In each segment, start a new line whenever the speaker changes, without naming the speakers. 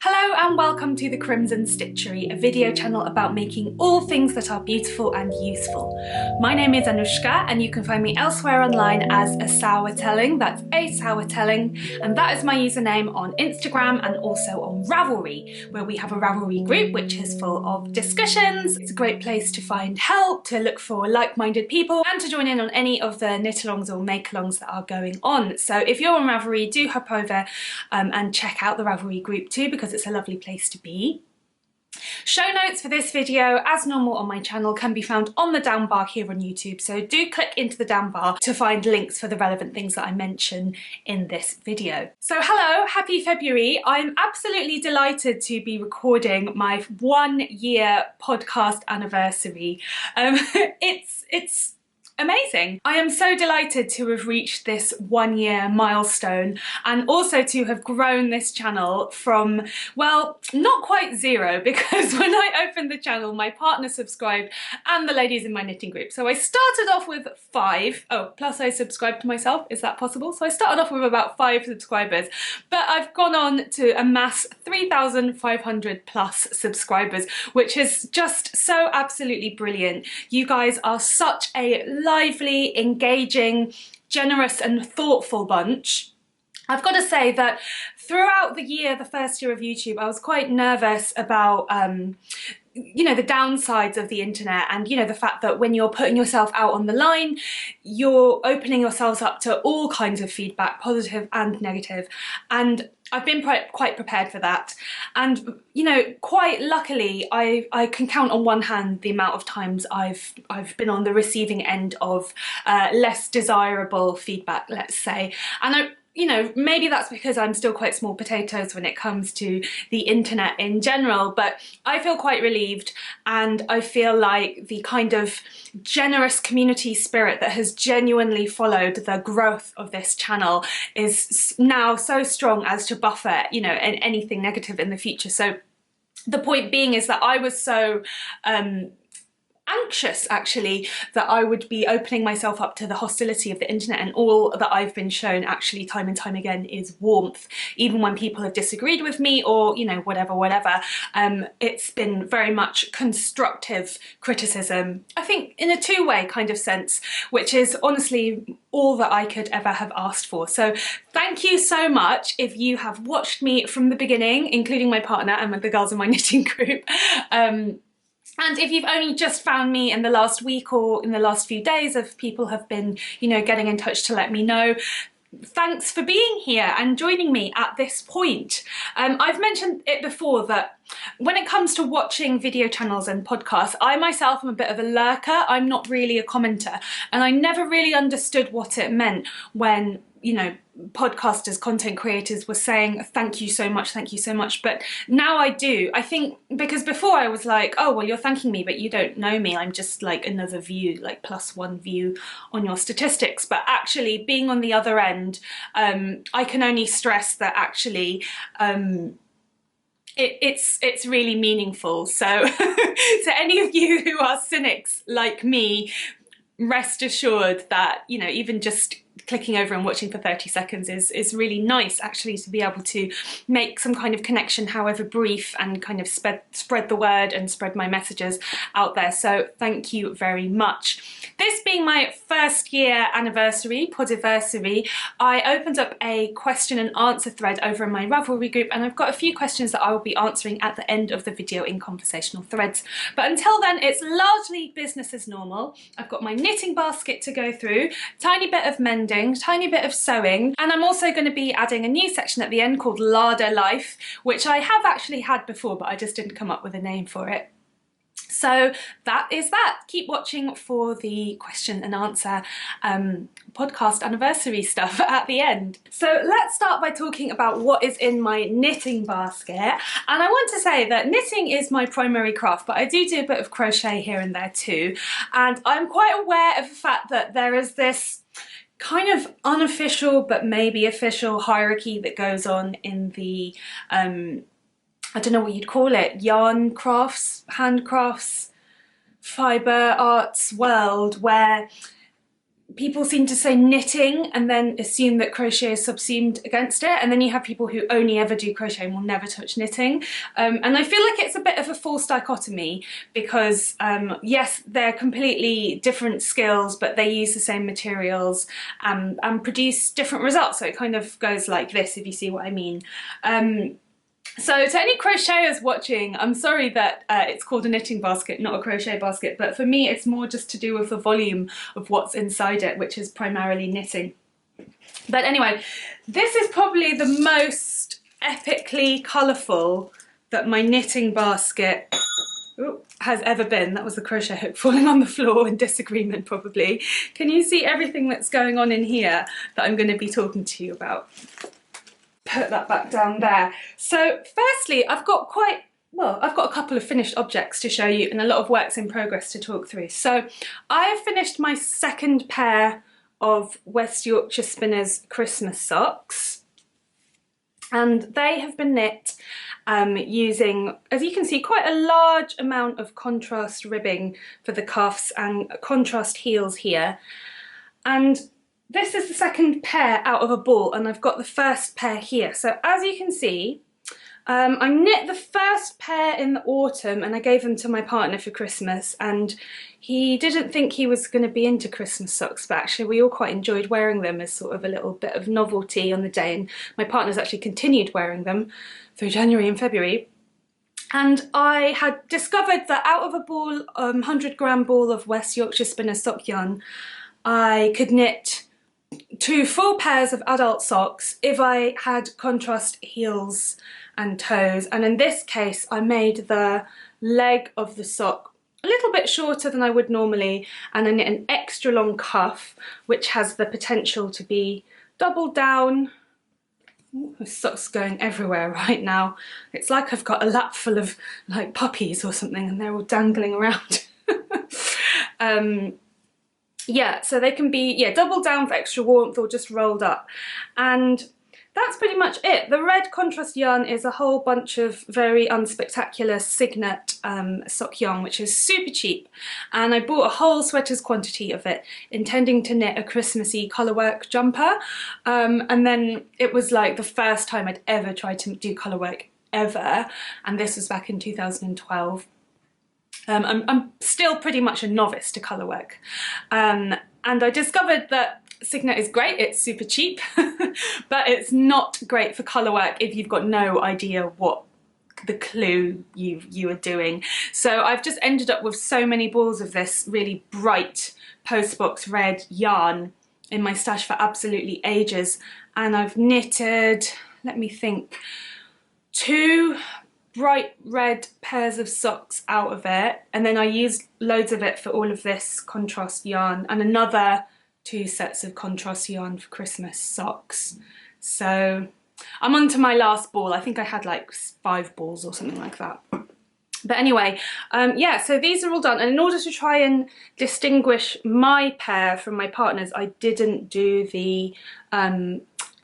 Hello and welcome to the Crimson Stitchery, a video channel about making all things that are beautiful and useful. My name is Anushka and you can find me elsewhere online as a sour telling, that's a sour telling, and that is my username on Instagram and also on Ravelry, where we have a Ravelry group which is full of discussions. It's a great place to find help, to look for like-minded people and to join in on any of the knit-alongs or make-alongs that are going on. So if you're on Ravelry, do hop over and check out the Ravelry group too, because it's a lovely place to be. Show notes for this video, as normal on my channel, can be found on the down bar here on YouTube, so do click into the down bar to find links for the relevant things that I mention in this video. So hello, happy February. I'm absolutely delighted to be recording my 1 year podcast anniversary. It's amazing. I am so delighted to have reached this 1 year milestone and also to have grown this channel from, well, not quite zero, because when I opened the channel my partner subscribed and the ladies in my knitting group. So I started off with 5, plus I subscribed to myself, is that possible? So I started off with about 5 subscribers, but I've gone on to amass 3,500 plus subscribers, which is just so absolutely brilliant. You guys are such a lively, engaging, generous and thoughtful bunch. I've got to say that throughout the year, the first year of YouTube, I was quite nervous about you know, the downsides of the internet, and you know, the fact that when you're putting yourself out on the line, you're opening yourselves up to all kinds of feedback, positive and negative, and I've been quite prepared for that. And you know, quite luckily, I can count on one hand the amount of times I've been on the receiving end of less desirable feedback, let's say. And you know, maybe that's because I'm still quite small potatoes when it comes to the internet in general, but I feel quite relieved, and I feel like the kind of generous community spirit that has genuinely followed the growth of this channel is now so strong as to buffer, you know, anything negative in the future. So the point being is that I was so anxious actually that I would be opening myself up to the hostility of the internet, and all that I've been shown actually time and time again is warmth, even when people have disagreed with me or, you know, whatever. It's been very much constructive criticism, I think, in a two-way kind of sense, which is honestly all that I could ever have asked for. So thank you so much if you have watched me from the beginning, including my partner and the girls in my knitting group. And if you've only just found me in the last week or in the last few days, if people have been, you know, getting in touch to let me know, thanks for being here and joining me at this point. I've mentioned it before that when it comes to watching video channels and podcasts, I myself am a bit of a lurker. I'm not really a commenter, and I never really understood what it meant when, you know, podcasters, content creators were saying thank you so much, but now I do. I think because before I was like, oh well, you're thanking me but you don't know me, I'm just like another view, like +1 view on your statistics. But actually being on the other end, I can only stress that actually it's really meaningful. So to any of you who are cynics like me, rest assured that, you know, even just clicking over and watching for 30 seconds is really nice, actually, to be able to make some kind of connection, however brief, and kind of spread the word and spread my messages out there. So thank you very much. This being my 1st year anniversary, podiversary, I opened up a question and answer thread over in my Ravelry group, and I've got a few questions that I will be answering at the end of the video in conversational threads. But until then, it's largely business as normal. I've got my knitting basket to go through, tiny bit of mending, tiny bit of sewing, and I'm also going to be adding a new section at the end called Larder Life, which I have actually had before, but I just didn't come up with a name for it. So that is that. Keep watching for the question and answer podcast anniversary stuff at the end. So let's start by talking about what is in my knitting basket. And I want to say that knitting is my primary craft, but I do a bit of crochet here and there too. And I'm quite aware of the fact that there is this kind of unofficial but maybe official hierarchy that goes on in the I don't know what you'd call it, yarn crafts, handcrafts, fibre arts world, where people seem to say knitting and then assume that crochet is subsumed against it, and then you have people who only ever do crochet and will never touch knitting, and I feel like it's a bit of a false dichotomy because yes, they're completely different skills, but they use the same materials and produce different results, so it kind of goes like this, if you see what I mean. So to any crocheters watching, I'm sorry that it's called a knitting basket, not a crochet basket, but for me it's more just to do with the volume of what's inside it, which is primarily knitting. But anyway, this is probably the most epically colourful that my knitting basket has ever been. That was the crochet hook falling on the floor in disagreement probably. Can you see everything that's going on in here that I'm going to be talking to you about? Put that back down there. So firstly, I've got a couple of finished objects to show you and a lot of works in progress to talk through. So I have finished my second pair of West Yorkshire Spinners Christmas socks, and they have been knit using, as you can see, quite a large amount of contrast ribbing for the cuffs and contrast heels here. And this is the second pair out of a ball, and I've got the first pair here. So as you can see, I knit the first pair in the autumn and I gave them to my partner for Christmas, and he didn't think he was going to be into Christmas socks, but actually we all quite enjoyed wearing them as sort of a little bit of novelty on the day, and my partner's actually continued wearing them through January and February. And I had discovered that out of a ball, 100-gram ball of West Yorkshire Spinners sock yarn, I could knit 2 full pairs of adult socks if I had contrast heels and toes. And in this case I made the leg of the sock a little bit shorter than I would normally, and I knit an extra long cuff which has the potential to be doubled down. Ooh, the sock's going everywhere right now. It's like I've got a lap full of like puppies or something and they're all dangling around. Yeah, so they can be, yeah, doubled down for extra warmth or just rolled up. And that's pretty much it. The red contrast yarn is a whole bunch of very unspectacular Signet sock yarn, which is super cheap. And I bought a whole sweater's quantity of it, intending to knit a Christmassy colourwork jumper. And then it was like the first time I'd ever tried to do colourwork ever. And this was back in 2012. I'm still pretty much a novice to colourwork, and I discovered that Signet is great, it's super cheap, but it's not great for colourwork if you've got no idea what the clue you are doing. So I've just ended up with so many balls of this really bright postbox red yarn in my stash for absolutely ages, and I've knitted, let me think, 2 bright red pairs of socks out of it, and then I used loads of it for all of this contrast yarn, and another 2 sets of contrast yarn for Christmas socks. So I'm on to my last ball. I think I had like 5 balls or something like that. But anyway, yeah, so these are all done, and in order to try and distinguish my pair from my partner's, I didn't do the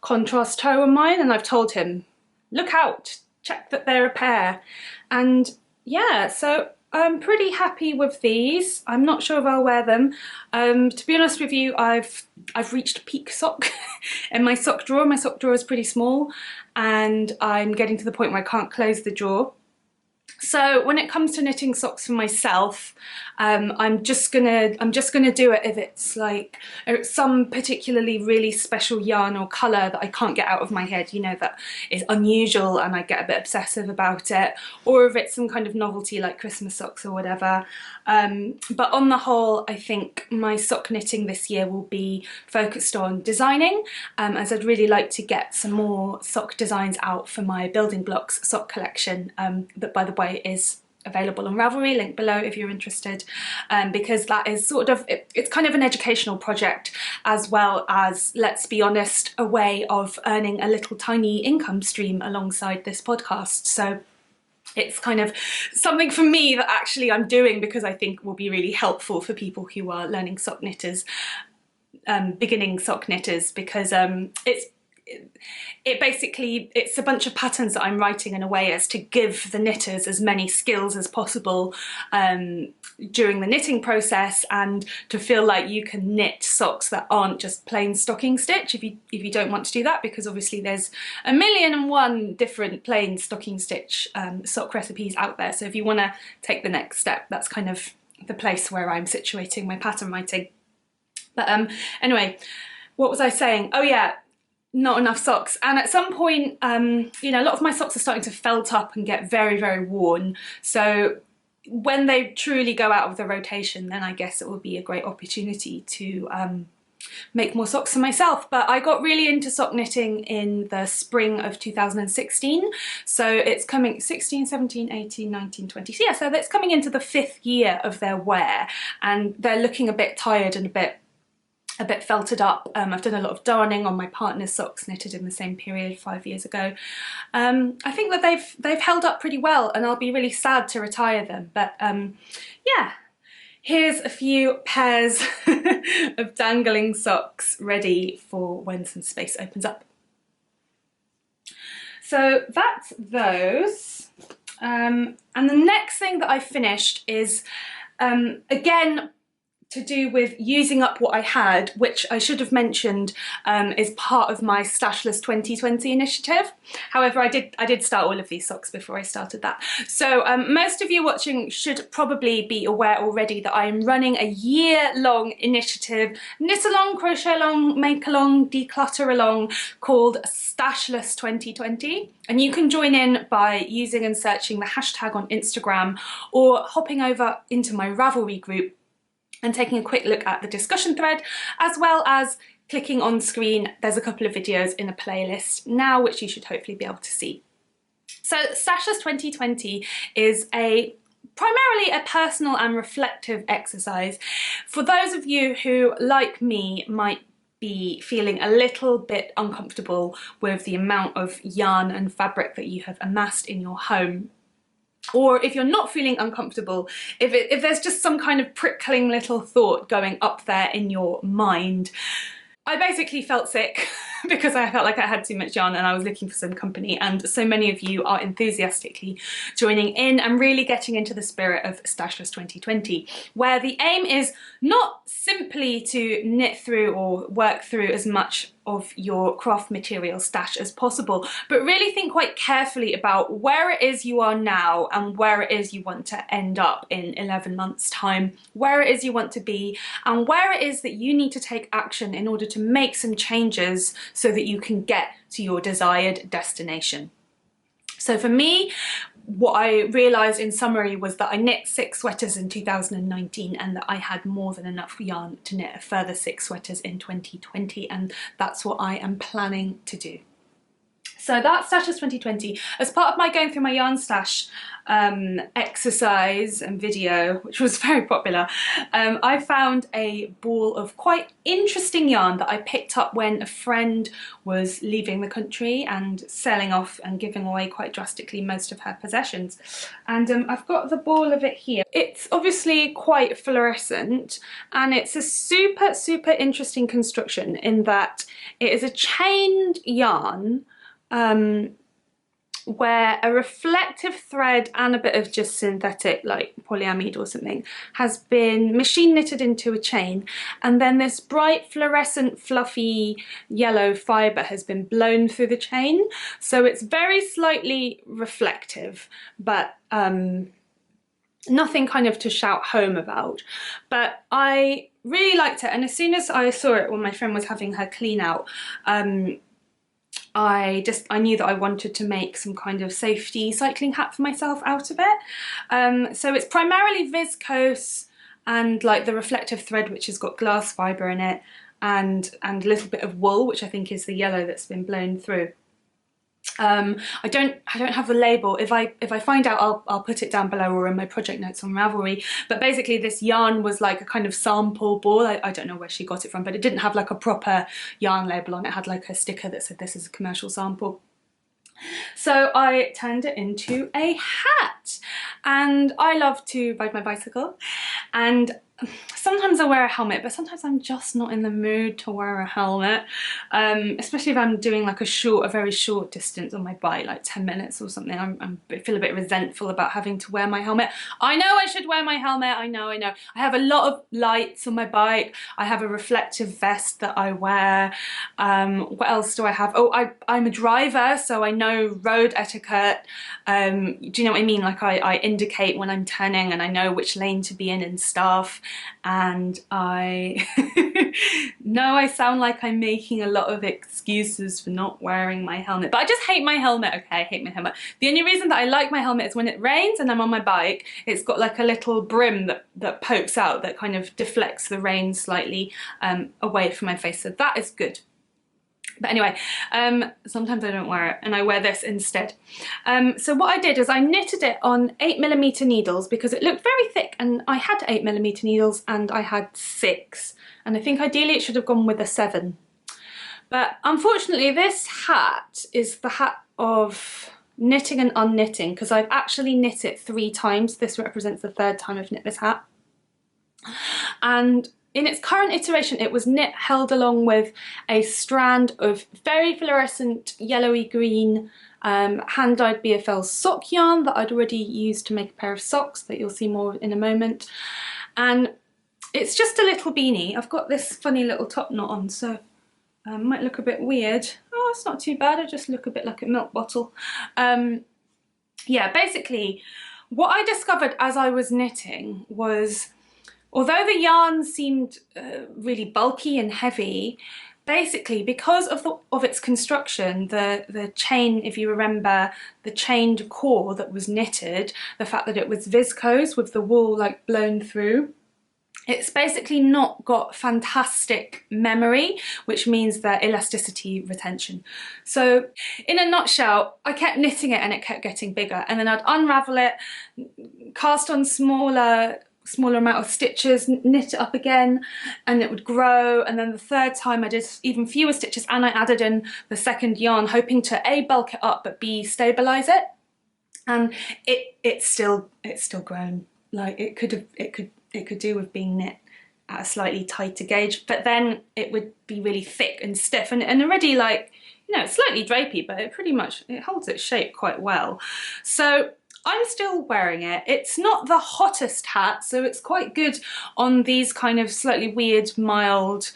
contrast toe on mine, and I've told him, look out, check that they're a pair. And yeah, so I'm pretty happy with these. I'm not sure if I'll wear them. To be honest with you, I've reached peak sock in my sock drawer. My sock drawer is pretty small and I'm getting to the point where I can't close the drawer. So when it comes to knitting socks for myself, I'm just gonna do it if it's like some particularly really special yarn or colour that I can't get out of my head, you know, that is unusual and I get a bit obsessive about it, or if it's some kind of novelty like Christmas socks or whatever. But on the whole, I think my sock knitting this year will be focused on designing, as I'd really like to get some more sock designs out for my building blocks sock collection, that by the way is available on Ravelry, link below if you're interested, because that is sort of, it's kind of an educational project as well as, let's be honest, a way of earning a little tiny income stream alongside this podcast. So it's kind of something for me that actually I'm doing because I think will be really helpful for people who are learning sock knitters, beginning sock knitters, because it basically, it's a bunch of patterns that I'm writing in a way as to give the knitters as many skills as possible during the knitting process, and to feel like you can knit socks that aren't just plain stocking stitch if you don't want to do that, because obviously there's 1,000,001 different plain stocking stitch sock recipes out there. So if you want to take the next step, that's kind of the place where I'm situating my pattern writing. But anyway, what was I saying? Oh yeah, not enough socks. And at some point, you know, a lot of my socks are starting to felt up and get very, very worn. So when they truly go out of the rotation, then I guess it will be a great opportunity to make more socks for myself. But I got really into sock knitting in the spring of 2016. So it's coming 16, 17, 18, 19, 20. So yeah, so that's coming into the 5th year of their wear, and they're looking a bit tired and a bit felted up. I've done a lot of darning on my partner's socks knitted in the same period 5 years ago. I think that they've held up pretty well, and I'll be really sad to retire them. But yeah, here's a few pairs of dangling socks ready for when some space opens up. So that's those. And the next thing that I finished is, again, to do with using up what I had, which I should have mentioned is part of my Stashless 2020 initiative. However, I did start all of these socks before I started that. So most of you watching should probably be aware already that I am running a year-long initiative, knit along, crochet along, make along, declutter along, called Stashless 2020. And you can join in by using and searching the hashtag on Instagram, or hopping over into my Ravelry group and taking a quick look at the discussion thread, as well as clicking on screen. There's a couple of videos in a playlist now, which you should hopefully be able to see. So Stashless 2020 is primarily a personal and reflective exercise for those of you who, like me, might be feeling a little bit uncomfortable with the amount of yarn and fabric that you have amassed in your home. Or if you're not feeling uncomfortable, if there's just some kind of prickling little thought going up there in your mind. I basically felt sick because I felt like I had too much yarn and I was looking for some company, and so many of you are enthusiastically joining in and really getting into the spirit of Stashless 2020, where the aim is not simply to knit through or work through as much of your craft material stash as possible, but really think quite carefully about where it is you are now and where it is you want to end up in 11 months' time, where it is you want to be, and where it is that you need to take action in order to make some changes so that you can get to your desired destination. So for me, what I realised in summary was that I knit 6 sweaters in 2019 and that I had more than enough yarn to knit a further 6 sweaters in 2020, and that's what I am planning to do. So that's Stashless 2020. As part of my going through my yarn stash exercise and video, which was very popular, I found a ball of quite interesting yarn that I picked up when a friend was leaving the country and selling off and giving away quite drastically most of her possessions. And I've got the ball of it here. It's obviously quite fluorescent, and it's a super, super interesting construction in that it is a chained yarn where a reflective thread and a bit of just synthetic, like polyamide or something, has been machine knitted into a chain, and then this bright fluorescent fluffy yellow fibre has been blown through the chain. So it's very slightly reflective, but nothing kind of to shout home about. But I really liked it, and as soon as I saw it when my friend was having her clean out, I knew that I wanted to make some kind of safety cycling hat for myself out of it. So it's primarily viscose and like the reflective thread, which has got glass fibre in it, and a little bit of wool, which I think is the yellow that's been blown through. I don't have the label. If I find out, I'll put it down below or in my project notes on Ravelry. But basically this yarn was like a kind of sample ball. I don't know where she got it from, but it didn't have like a proper yarn label on it. It had like a sticker that said this is a commercial sample. So I turned it into a hat, and I love to ride my bicycle, and sometimes I wear a helmet, but sometimes I'm just not in the mood to wear a helmet, especially if I'm doing like a very short distance on my bike, like 10 minutes or something. I feel a bit resentful about having to wear my helmet. I know I should wear my helmet, I know. I have a lot of lights on my bike. I have a reflective vest that I wear. What else do I have? Oh, I'm a driver, so I know road etiquette. Do you know what I mean? Like I indicate when I'm turning and I know which lane to be in and stuff. And I know I sound like I'm making a lot of excuses for not wearing my helmet, but I just hate my helmet. Okay, I hate my helmet. The only reason that I like my helmet is when it rains and I'm on my bike, it's got like a little brim that pokes out that kind of deflects the rain slightly away from my face, so that is good. But anyway, sometimes I don't wear it and I wear this instead. So what I did is I knitted it on 8mm needles because it looked very thick, and I had 8mm needles and I had 6. And I think ideally it should have gone with a 7. But unfortunately this hat is the hat of knitting and unknitting, because I've actually knit it 3 times. This represents the 3rd time I've knit this hat. And in its current iteration, it was held along with a strand of very fluorescent yellowy green hand-dyed BFL sock yarn that I'd already used to make a pair of socks that you'll see more in a moment. And it's just a little beanie. I've got this funny little top knot on, so might look a bit weird. Oh, it's not too bad. I just look a bit like a milk bottle. Yeah, basically, what I discovered as I was knitting was, although the yarn seemed really bulky and heavy, basically because of its construction, the chain, if you remember, the chained core that was knitted, the fact that it was viscose with the wool like blown through, it's basically not got fantastic memory, which means the elasticity retention. So in a nutshell, I kept knitting it and it kept getting bigger, and then I'd unravel it, cast on smaller amount of stitches, knit it up again, and it would grow. And then the 3rd time I did even fewer stitches, and I added in the 2nd yarn, hoping to A, bulk it up, but B, stabilize it. And it's still grown. Like it could do with being knit at a slightly tighter gauge, but then it would be really thick and stiff, and already, like, you know, it's slightly drapey, but it holds its shape quite well. So I'm still wearing it. It's not the hottest hat, so it's quite good on these kind of slightly weird, mild,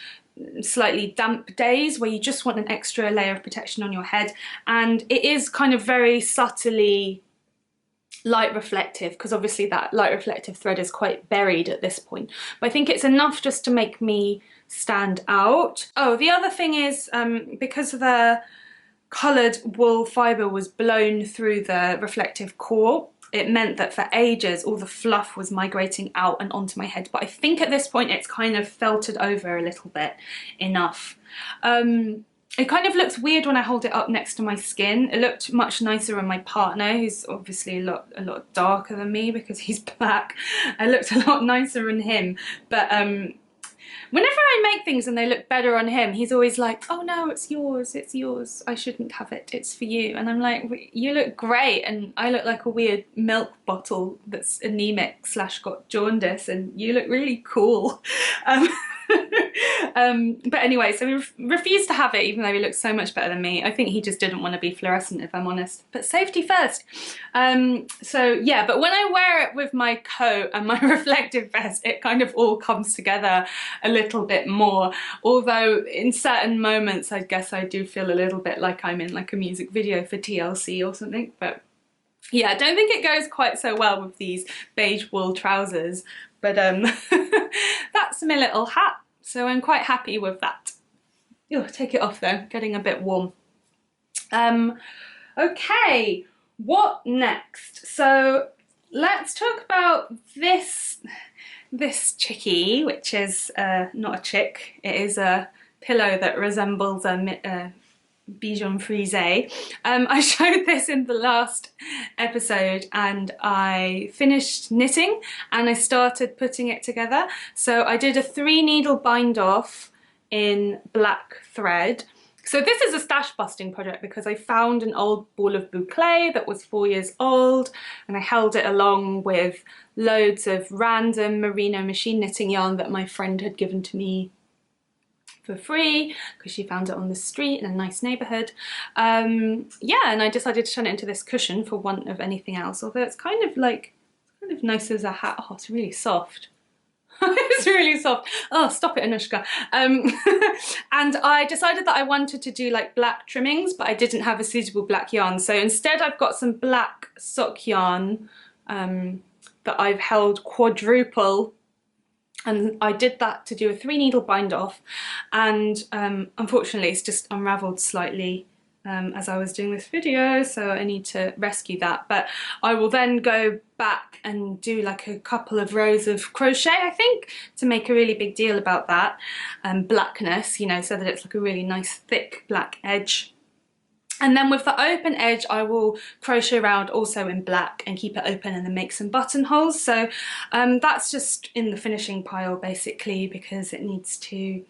slightly damp days where you just want an extra layer of protection on your head. And it is kind of very subtly light reflective, because obviously that light reflective thread is quite buried at this point. But I think it's enough just to make me stand out. Oh, the other thing is, because the coloured wool fibre was blown through the reflective core, it meant that for ages all the fluff was migrating out and onto my head. But I think at this point it's kind of felted over a little bit enough. It kind of looks weird when I hold it up next to my skin. It looked much nicer on my partner, who's obviously a lot darker than me because he's black. It looked a lot nicer on him. But whenever I make things and they look better on him, he's always like, oh no, it's yours, I shouldn't have it, it's for you. And I'm like, you look great, and I look like a weird milk bottle that's anemic / got jaundice, and you look really cool. But anyway, so we refused to have it, even though he looks so much better than me. I think he just didn't want to be fluorescent, if I'm honest. But safety first. So yeah, but when I wear it with my coat and my reflective vest, it kind of all comes together a little bit more. Although in certain moments, I guess I do feel a little bit like I'm in like a music video for TLC or something. But yeah, I don't think it goes quite so well with these beige wool trousers. But that's my little hat. So I'm quite happy with that. Oh, take it off though, getting a bit warm. Okay, what next? So let's talk about this chickie, which is not a chick, it is a pillow that resembles a Bichon Frise. I showed this in the last episode and I finished knitting and I started putting it together. So I did a 3 needle bind off in black thread, So this is a stash busting project because I found an old ball of boucle that was 4 years old, and I held it along with loads of random merino machine knitting yarn that my friend had given to me for free because she found it on the street in a nice neighborhood. Yeah, and I decided to turn it into this cushion for want of anything else, although it's kind of nice as a hat. Oh, it's really soft. It's really soft. Oh, stop it, Anushka. And I decided that I wanted to do like black trimmings, but I didn't have a suitable black yarn. So instead I've got some black sock yarn that I've held quadruple, and I did that to do a 3 needle bind off, and unfortunately it's just unraveled slightly as I was doing this video, so I need to rescue that. But I will then go back and do like a couple of rows of crochet, I think, to make a really big deal about that blackness, you know, so that it's like a really nice thick black edge. And then with the open edge I will crochet around also in black and keep it open and then make some buttonholes. So that's just in the finishing pile basically, because it needs to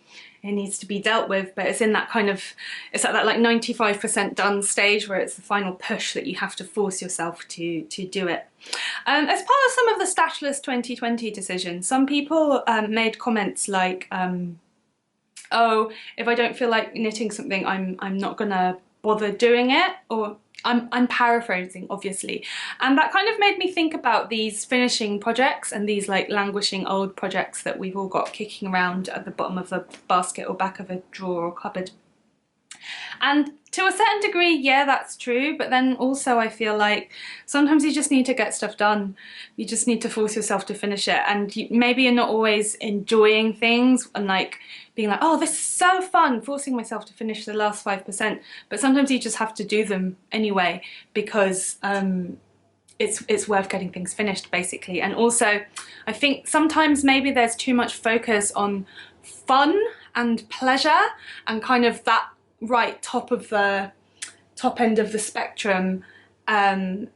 be dealt with, but it's in that kind of, it's at that like 95% done stage where it's the final push that you have to force yourself to do it. As part of some of the Stashless 2020 decisions, some people made comments like, oh, if I don't feel like knitting something, I'm not gonna bother doing it, or I'm paraphrasing obviously, and that kind of made me think about these finishing projects and these like languishing old projects that we've all got kicking around at the bottom of a basket or back of a drawer or cupboard. And to a certain degree, yeah, that's true, but then also I feel like sometimes you just need to get stuff done. You just need to force yourself to finish it, and maybe you're not always enjoying things and like being like, oh, this is so fun, forcing myself to finish the last 5%, but sometimes you just have to do them anyway because it's worth getting things finished basically. And also I think sometimes maybe there's too much focus on fun and pleasure and kind of that right top end of the spectrum, and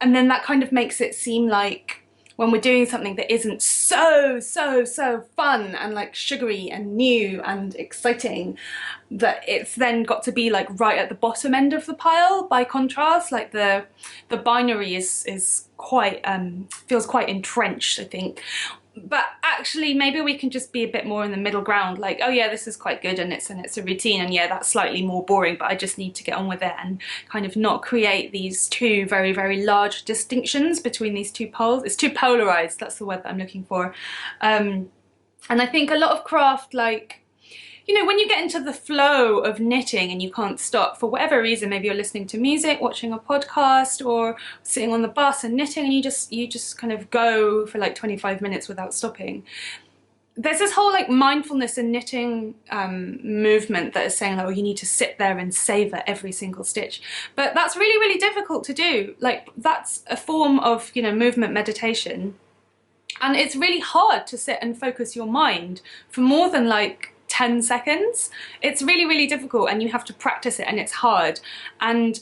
then that kind of makes it seem like when we're doing something that isn't so fun and like sugary and new and exciting, that it's then got to be like right at the bottom end of the pile. By contrast, like the binary is quite feels quite entrenched, I think. But actually maybe we can just be a bit more in the middle ground, like, oh yeah, this is quite good and it's a routine, and yeah, that's slightly more boring, but I just need to get on with it, and kind of not create these two very large distinctions between these two poles. It's too polarized, that's the word that I'm looking for. And I think a lot of craft, like, you know, when you get into the flow of knitting and you can't stop for whatever reason, maybe you're listening to music, watching a podcast, or sitting on the bus and knitting, and you just kind of go for like 25 minutes without stopping. There's this whole like mindfulness and knitting movement that is saying like, oh, you need to sit there and savor every single stitch, but that's really difficult to do. Like, that's a form of, you know, movement meditation, and it's really hard to sit and focus your mind for more than like 10 seconds. It's really difficult, and you have to practice it, and it's hard. And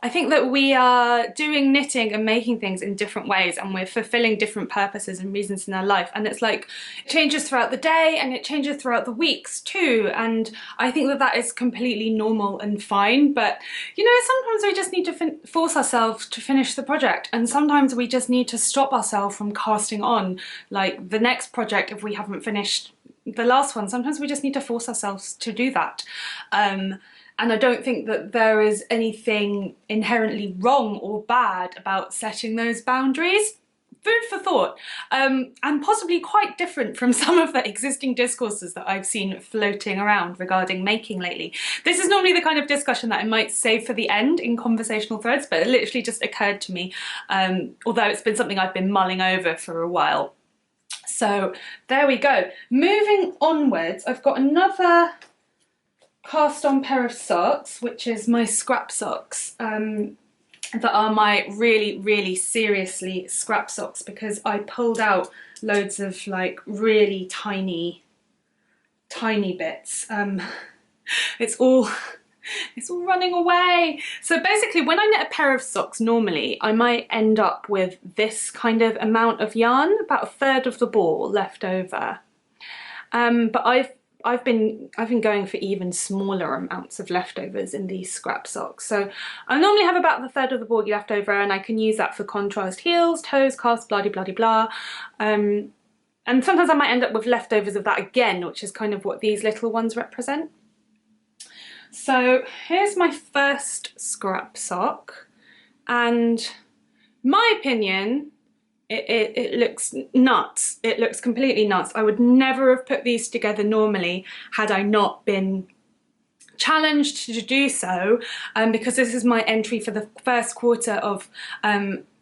I think that we are doing knitting and making things in different ways, and we're fulfilling different purposes and reasons in our life, and it's like it changes throughout the day and it changes throughout the weeks too, and I think that that is completely normal and fine. But you know, sometimes we just need to force ourselves to finish the project, and sometimes we just need to stop ourselves from casting on like the next project if we haven't finished the last one. Sometimes we just need to force ourselves to do that. And I don't think that there is anything inherently wrong or bad about setting those boundaries. Food for thought, and possibly quite different from some of the existing discourses that I've seen floating around regarding making lately. This is normally the kind of discussion that I might save for the end in conversational threads, but it literally just occurred to me, although it's been something I've been mulling over for a while. So there we go. Moving onwards, I've got another cast on pair of socks, which is my scrap socks, that are my really seriously scrap socks, because I pulled out loads of like really tiny bits. It's all running away. So basically, when I knit a pair of socks normally, I might end up with this kind of amount of yarn, about 1/3 of the ball left over. But I've I've been going for even smaller amounts of leftovers in these scrap socks. So I normally have about the third of the board left over, and I can use that for contrast heels, toes, calves, blah de blah de blah. And sometimes I might end up with leftovers of that again, which is kind of what these little ones represent. So here's my first scrap sock, and my opinion, it looks nuts. It looks completely nuts. I would never have put these together normally had I not been challenged to do so, because this is my entry for the first quarter of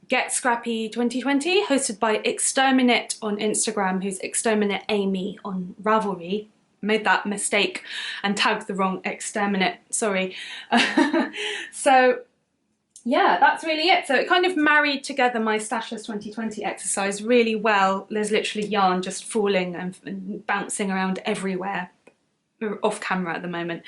Get Scrappy 2020, hosted by Exterminate on Instagram, who's Exterminate Amy on Ravelry. Made that mistake and tagged the wrong Exterminate, sorry. So yeah, that's really it. So it kind of married together my Stashes 2020 exercise really well. There's literally yarn just falling and bouncing around everywhere. We're off camera at the moment.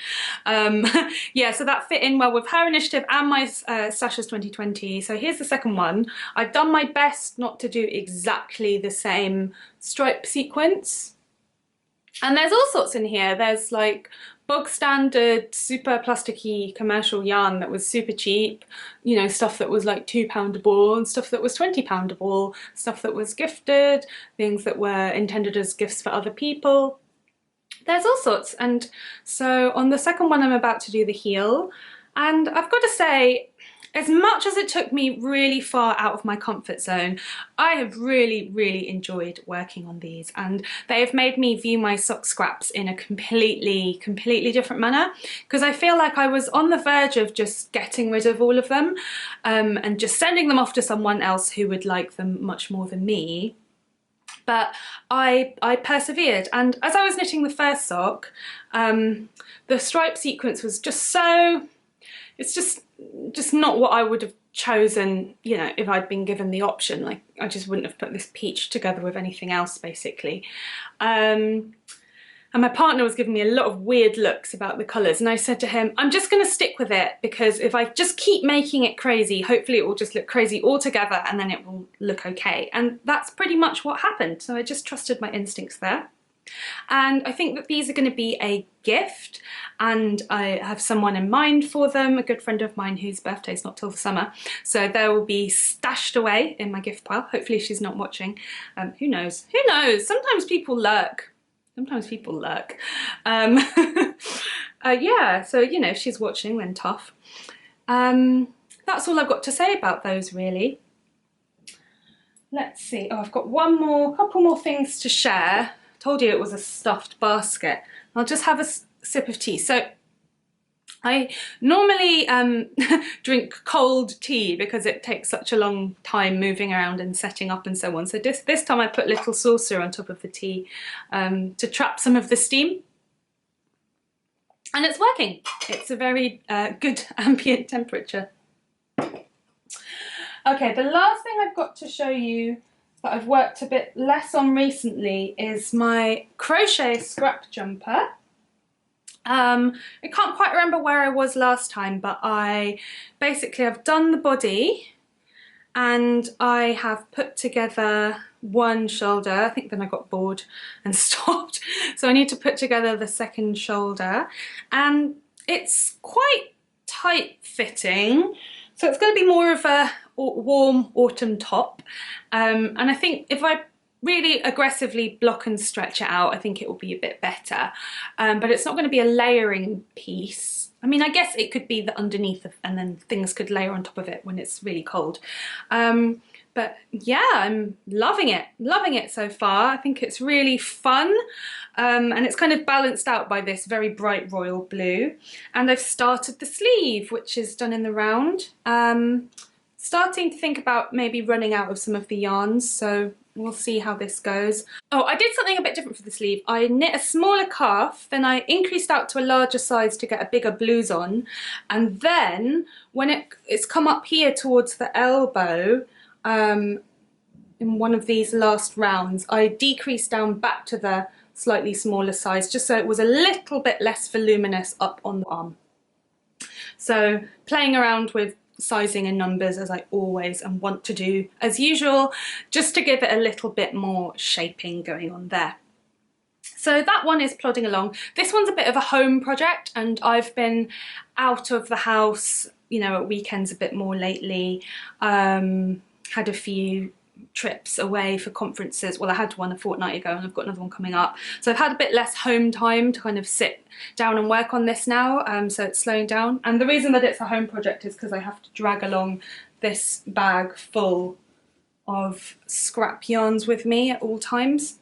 Yeah, so that fit in well with her initiative and my Stashes 2020. So here's the second one. I've done my best not to do exactly the same stripe sequence. And there's all sorts in here. There's like bog standard, super plasticky commercial yarn that was super cheap, you know, stuff that was like £2 a ball, and stuff that was £20 a ball, stuff that was gifted, things that were intended as gifts for other people. There's all sorts. And so on the second one I'm about to do the heel, and I've got to say, as much as it took me really far out of my comfort zone, I have really enjoyed working on these, and they have made me view my sock scraps in a completely different manner, because I feel like I was on the verge of just getting rid of all of them and just sending them off to someone else who would like them much more than me. But I persevered, and as I was knitting the first sock, the stripe sequence was just so, it's just not what I would have chosen, you know, if I'd been given the option. Like, I just wouldn't have put this peach together with anything else, basically. And my partner was giving me a lot of weird looks about the colours, and I said to him, I'm just going to stick with it, because if I just keep making it crazy, hopefully it will just look crazy altogether and then it will look okay. And that's pretty much what happened. So I just trusted my instincts there. And I think that these are going to be a gift, and I have someone in mind for them, a good friend of mine whose birthday's not till the summer, so they will be stashed away in my gift pile. Hopefully she's not watching. Who knows? Who knows? Sometimes people lurk. Sometimes people lurk. Yeah, so, you know, if she's watching, then tough. That's all I've got to say about those, really. Let's see. Oh, I've got couple more things to share. Told you it was a stuffed basket. I'll just have a sip of tea. So I normally drink cold tea because it takes such a long time moving around and setting up and so on. So this time I put a little saucer on top of the tea to trap some of the steam. And it's working. It's a very good ambient temperature. Okay, the last thing I've got to show you that I've worked a bit less on recently is my crochet scrap jumper. I can't quite remember where I was last time, but I've done the body and I have put together one shoulder. I think then I got bored and stopped. So I need to put together the second shoulder, and it's quite tight fitting. So it's going to be more of a warm autumn top, and I think if I really aggressively block and stretch it out, I think it will be a bit better, but it's not going to be a layering piece. I mean, I guess it could be the underneath and then things could layer on top of it when it's really cold. But yeah, I'm loving it so far. I think it's really fun, and it's kind of balanced out by this very bright royal blue. And I've started the sleeve, which is done in the round. Starting to think about maybe running out of some of the yarns, so we'll see how this goes. Oh, I did something a bit different for the sleeve. I knit a smaller calf, then I increased out to a larger size to get a bigger blouse on, and then when it's come up here towards the elbow, in one of these last rounds, I decreased down back to the slightly smaller size, just so it was a little bit less voluminous up on the arm. So playing around with sizing and numbers as I always and want to do as usual, just to give it a little bit more shaping going on there. So that one is plodding along. This one's a bit of a home project, and I've been out of the house, you know, at weekends a bit more lately. Had a few trips away for conferences. Well, I had one a fortnight ago and I've got another one coming up. So I've had a bit less home time to kind of sit down and work on this now, so it's slowing down. And the reason that it's a home project is because I have to drag along this bag full of scrap yarns with me at all times.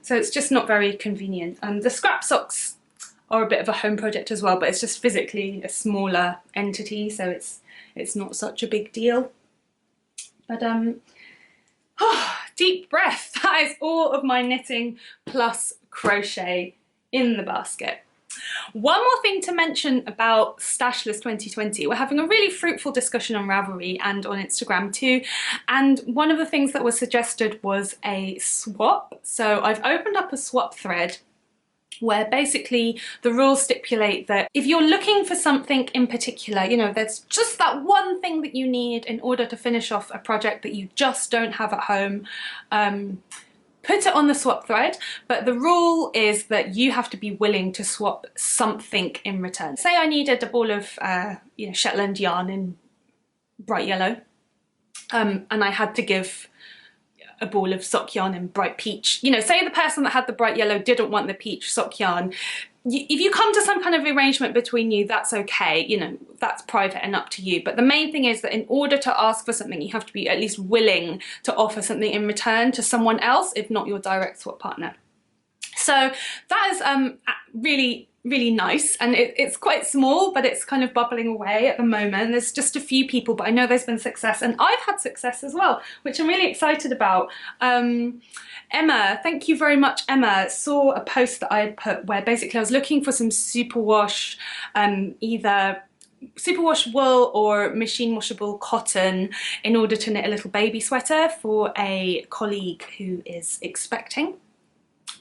So it's just not very convenient. And the scrap socks are a bit of a home project as well, but it's just physically a smaller entity, so it's not such a big deal. But deep breath. That is all of my knitting plus crochet in the basket. One more thing to mention about Stashless 2020. We're having a really fruitful discussion on Ravelry and on Instagram too, and one of the things that was suggested was a swap. So I've opened up a swap thread where basically the rules stipulate that if you're looking for something in particular, you know, there's just that one thing that you need in order to finish off a project that you just don't have at home, put it on the swap thread, but the rule is that you have to be willing to swap something in return. Say I needed a ball of you know, Shetland yarn in bright yellow, and I had to give a ball of sock yarn in bright peach. You know, say the person that had the bright yellow didn't want the peach sock yarn. If you come to some kind of arrangement between you, that's okay, you know, that's private and up to you. But the main thing is that in order to ask for something, you have to be at least willing to offer something in return to someone else, if not your direct swap partner. So that is really nice, and it's quite small, but it's kind of bubbling away at the moment. There's just a few people, but I know there's been success, and I've had success as well, which I'm really excited about. Emma, thank you very much, Emma, saw a post that I had put where basically I was looking for some superwash, either superwash wool or machine washable cotton in order to knit a little baby sweater for a colleague who is expecting.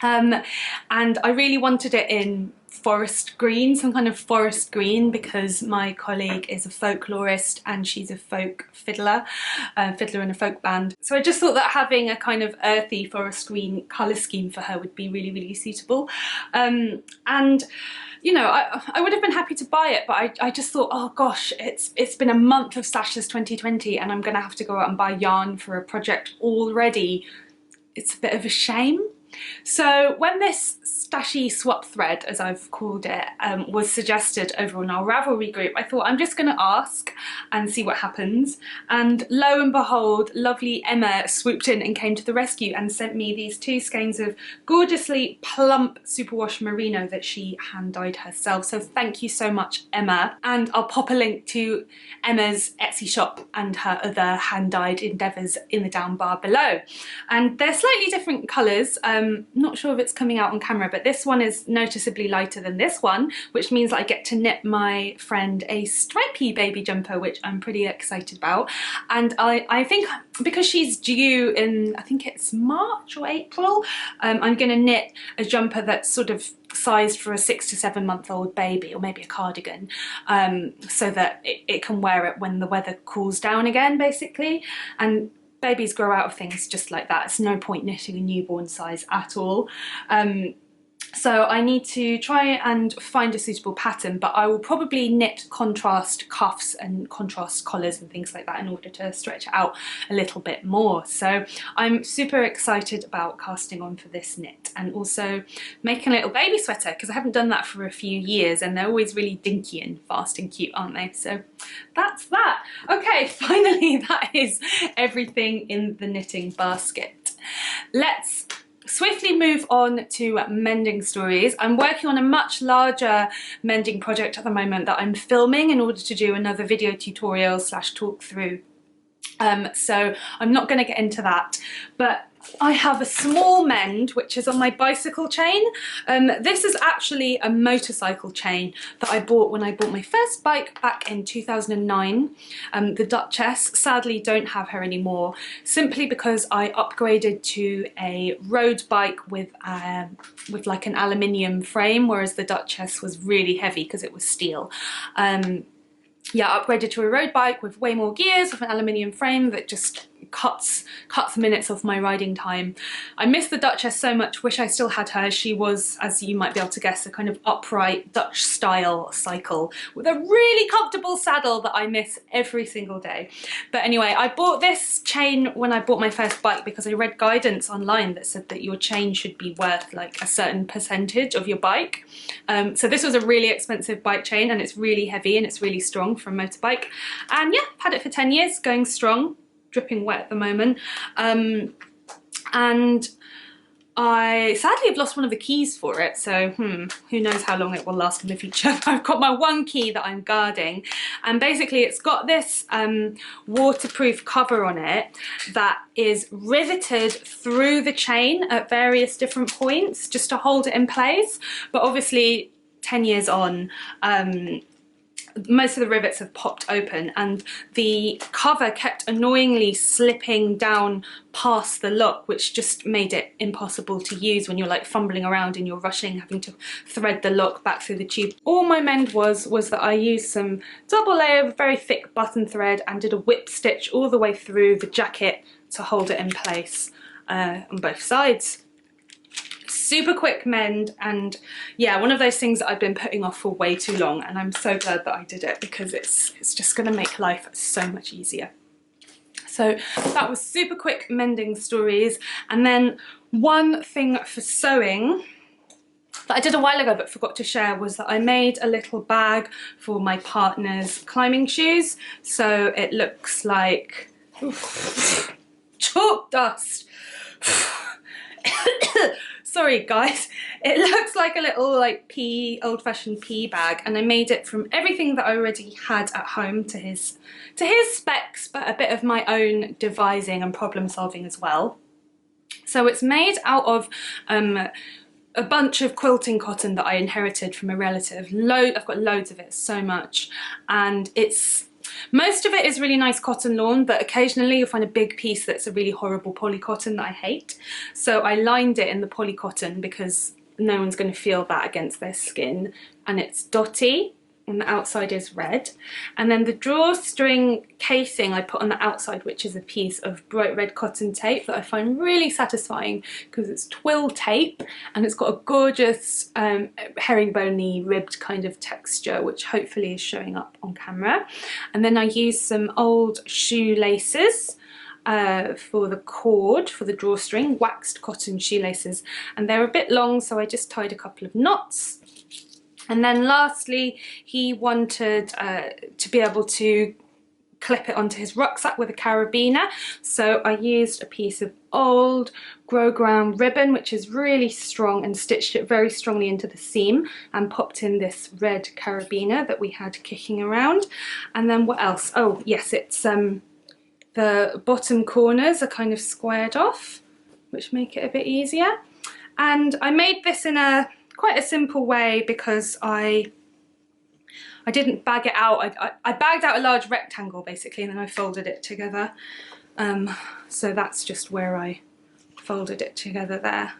And I really wanted it in forest green, some kind of forest green, because my colleague is a folklorist and she's a folk fiddler, fiddler in a folk band. So I just thought that having a kind of earthy forest green colour scheme for her would be really suitable. And you know, I would have been happy to buy it, but I just thought, oh gosh, it's been a month of Stashless 2020 and I'm gonna have to go out and buy yarn for a project already. It's a bit of a shame. So when this stashy swap thread, as I've called it, was suggested over on our Ravelry group, I thought I'm just going to ask and see what happens. And lo and behold, lovely Emma swooped in and came to the rescue and sent me these two skeins of gorgeously plump superwash merino that she hand dyed herself. So thank you so much, Emma. And I'll pop a link to Emma's Etsy shop and her other hand dyed endeavours in the down bar below. And they're slightly different colours. Not sure if it's coming out on camera, but this one is noticeably lighter than this one, which means I get to knit my friend a stripy baby jumper, which I'm pretty excited about. And I think because she's due in, I think it's March or April, I'm going to knit a jumper that's sort of sized for a 6 to 7 month old baby, or maybe a cardigan, so that it can wear it when the weather cools down again, basically. And babies grow out of things just like that. It's no point knitting a newborn size at all. So I need to try and find a suitable pattern, but I will probably knit contrast cuffs and contrast collars and things like that in order to stretch it out a little bit more. So I'm super excited about casting on for this knit, and also making a little baby sweater, because I haven't done that for a few years and they're always really dinky and fast and cute, aren't they? So that's that. Okay, finally that is everything in the knitting basket. Let's swiftly move on to mending stories. I'm working on a much larger mending project at the moment that I'm filming in order to do another video tutorial / talk through. So I'm not going to get into that, but I have a small mend which is on my bicycle chain. This is actually a motorcycle chain that I bought when I bought my first bike back in 2009. The Duchess. Sadly don't have her anymore, simply because I upgraded to a road bike with like an aluminium frame, whereas the Duchess was really heavy because it was steel. Yeah, upgraded to a road bike with way more gears, with an aluminium frame that just cuts minutes off my riding time. I miss the Duchess so much, wish I still had her. She was, as you might be able to guess, a kind of upright Dutch style cycle with a really comfortable saddle that I miss every single day. But anyway, I bought this chain when I bought my first bike because I read guidance online that said that your chain should be worth like a certain percentage of your bike. So this was a really expensive bike chain, and it's really heavy and it's really strong for a motorbike. And yeah, I've had it for 10 years, going strong, dripping wet at the moment. And I sadly have lost one of the keys for it, so who knows how long it will last in the future. I've got my one key that I'm guarding, and basically it's got this waterproof cover on it that is riveted through the chain at various different points just to hold it in place. But obviously 10 years on, most of the rivets have popped open, and the cover kept annoyingly slipping down past the lock, which just made it impossible to use when you're like fumbling around and you're rushing, having to thread the lock back through the tube. All my mend was that I used some double layer of very thick button thread and did a whip stitch all the way through the jacket to hold it in place on both sides. Super quick mend, and yeah, one of those things that I've been putting off for way too long, and I'm so glad that I did it because it's just going to make life so much easier. So that was super quick mending stories. And then one thing for sewing that I did a while ago but forgot to share was that I made a little bag for my partner's climbing shoes. So it looks like chalk dust. Sorry guys, it looks like a little like old-fashioned pea bag, and I made it from everything that I already had at home to his specs, but a bit of my own devising and problem solving as well. So it's made out of a bunch of quilting cotton that I inherited from a relative. I've got loads of it, so much, and most of it is really nice cotton lawn, but occasionally you'll find a big piece that's a really horrible poly cotton that I hate. So I lined it in the poly cotton because no one's going to feel that against their skin, and it's dotty and the outside is red. And then the drawstring casing I put on the outside, which is a piece of bright red cotton tape that I find really satisfying because it's twill tape and it's got a gorgeous herringbony ribbed kind of texture, which hopefully is showing up on camera. And then I used some old shoelaces for the cord, for the drawstring, waxed cotton shoelaces, and they're a bit long, so I just tied a couple of knots. And then lastly, he wanted to be able to clip it onto his rucksack with a carabiner. So I used a piece of old grosgrain ribbon, which is really strong, and stitched it very strongly into the seam and popped in this red carabiner that we had kicking around. And then what else? Oh yes, it's the bottom corners are kind of squared off, which make it a bit easier. And I made this in quite a simple way because I didn't bag it out. I bagged out a large rectangle basically, and then I folded it together. So that's just where I folded it together there.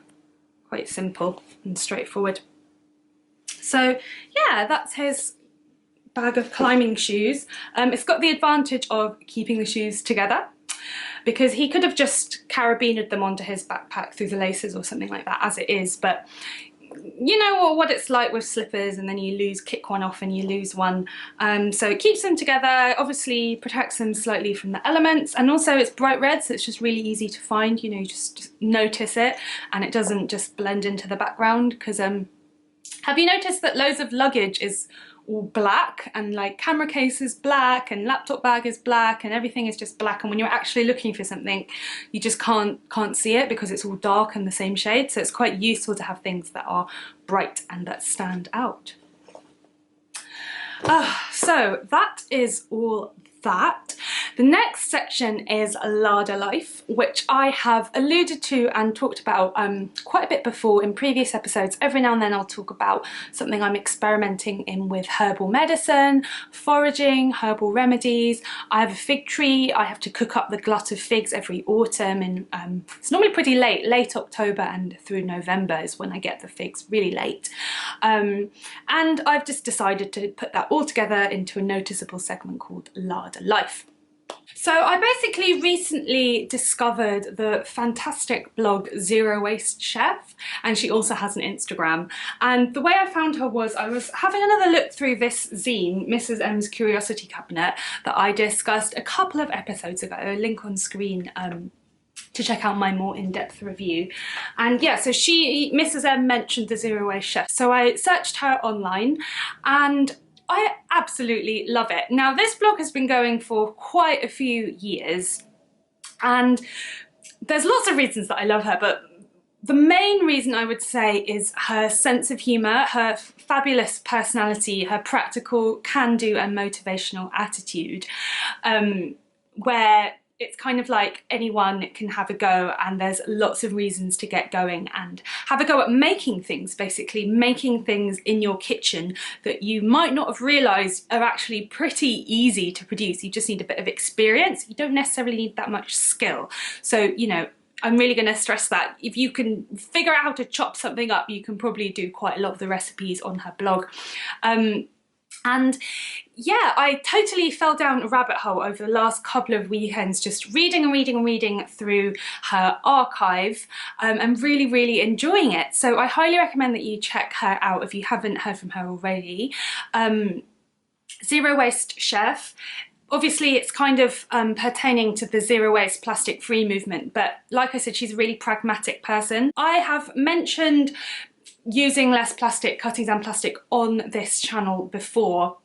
Quite simple and straightforward. So yeah, that's his bag of climbing shoes. It's got the advantage of keeping the shoes together, because he could have just carabinered them onto his backpack through the laces or something like that as it is, but you know what it's like with slippers, and then you kick one off and you lose one. So it keeps them together, obviously protects them slightly from the elements, and also it's bright red, so it's just really easy to find. You know, you just notice it and it doesn't just blend into the background. Because have you noticed that loads of luggage is all black, and like camera case is black and laptop bag is black and everything is just black, and when you're actually looking for something you just can't see it because it's all dark and the same shade. So it's quite useful to have things that are bright and that stand out. So that is all that. The next section is larder life, which I have alluded to and talked about quite a bit before in previous episodes. Every now and then I'll talk about something I'm experimenting in with herbal medicine, foraging, herbal remedies. I have a fig tree. I have to cook up the glut of figs every autumn, and it's normally pretty late October and through November is when I get the figs, really late. And I've just decided to put that all together into a noticeable segment called Larder Life. So I basically recently discovered the fantastic blog Zero Waste Chef, and she also has an Instagram. And the way I found her was I was having another look through this zine, Mrs. M's Curiosity Cabinet, that I discussed a couple of episodes ago, a link on screen to check out my more in-depth review. And yeah, so Mrs. M mentioned the Zero Waste Chef. So I searched her online and I absolutely love it. Now, this blog has been going for quite a few years, and there's lots of reasons that I love her, but the main reason I would say is her sense of humour, her fabulous personality, her practical, can-do and motivational attitude, where it's kind of like anyone can have a go, and there's lots of reasons to get going and have a go at making things, basically making things in your kitchen that you might not have realised are actually pretty easy to produce. You just need a bit of experience. You don't necessarily need that much skill. So, you know, I'm really going to stress that if you can figure out how to chop something up, you can probably do quite a lot of the recipes on her blog. And yeah, I totally fell down a rabbit hole over the last couple of weekends, just reading and reading and reading through her archive, and really enjoying it. So I highly recommend that you check her out if you haven't heard from her already. Zero Waste Chef. Obviously, it's kind of pertaining to the zero waste plastic free movement, but like I said, she's a really pragmatic person. I have mentioned using less plastic, cutting down plastic on this channel before,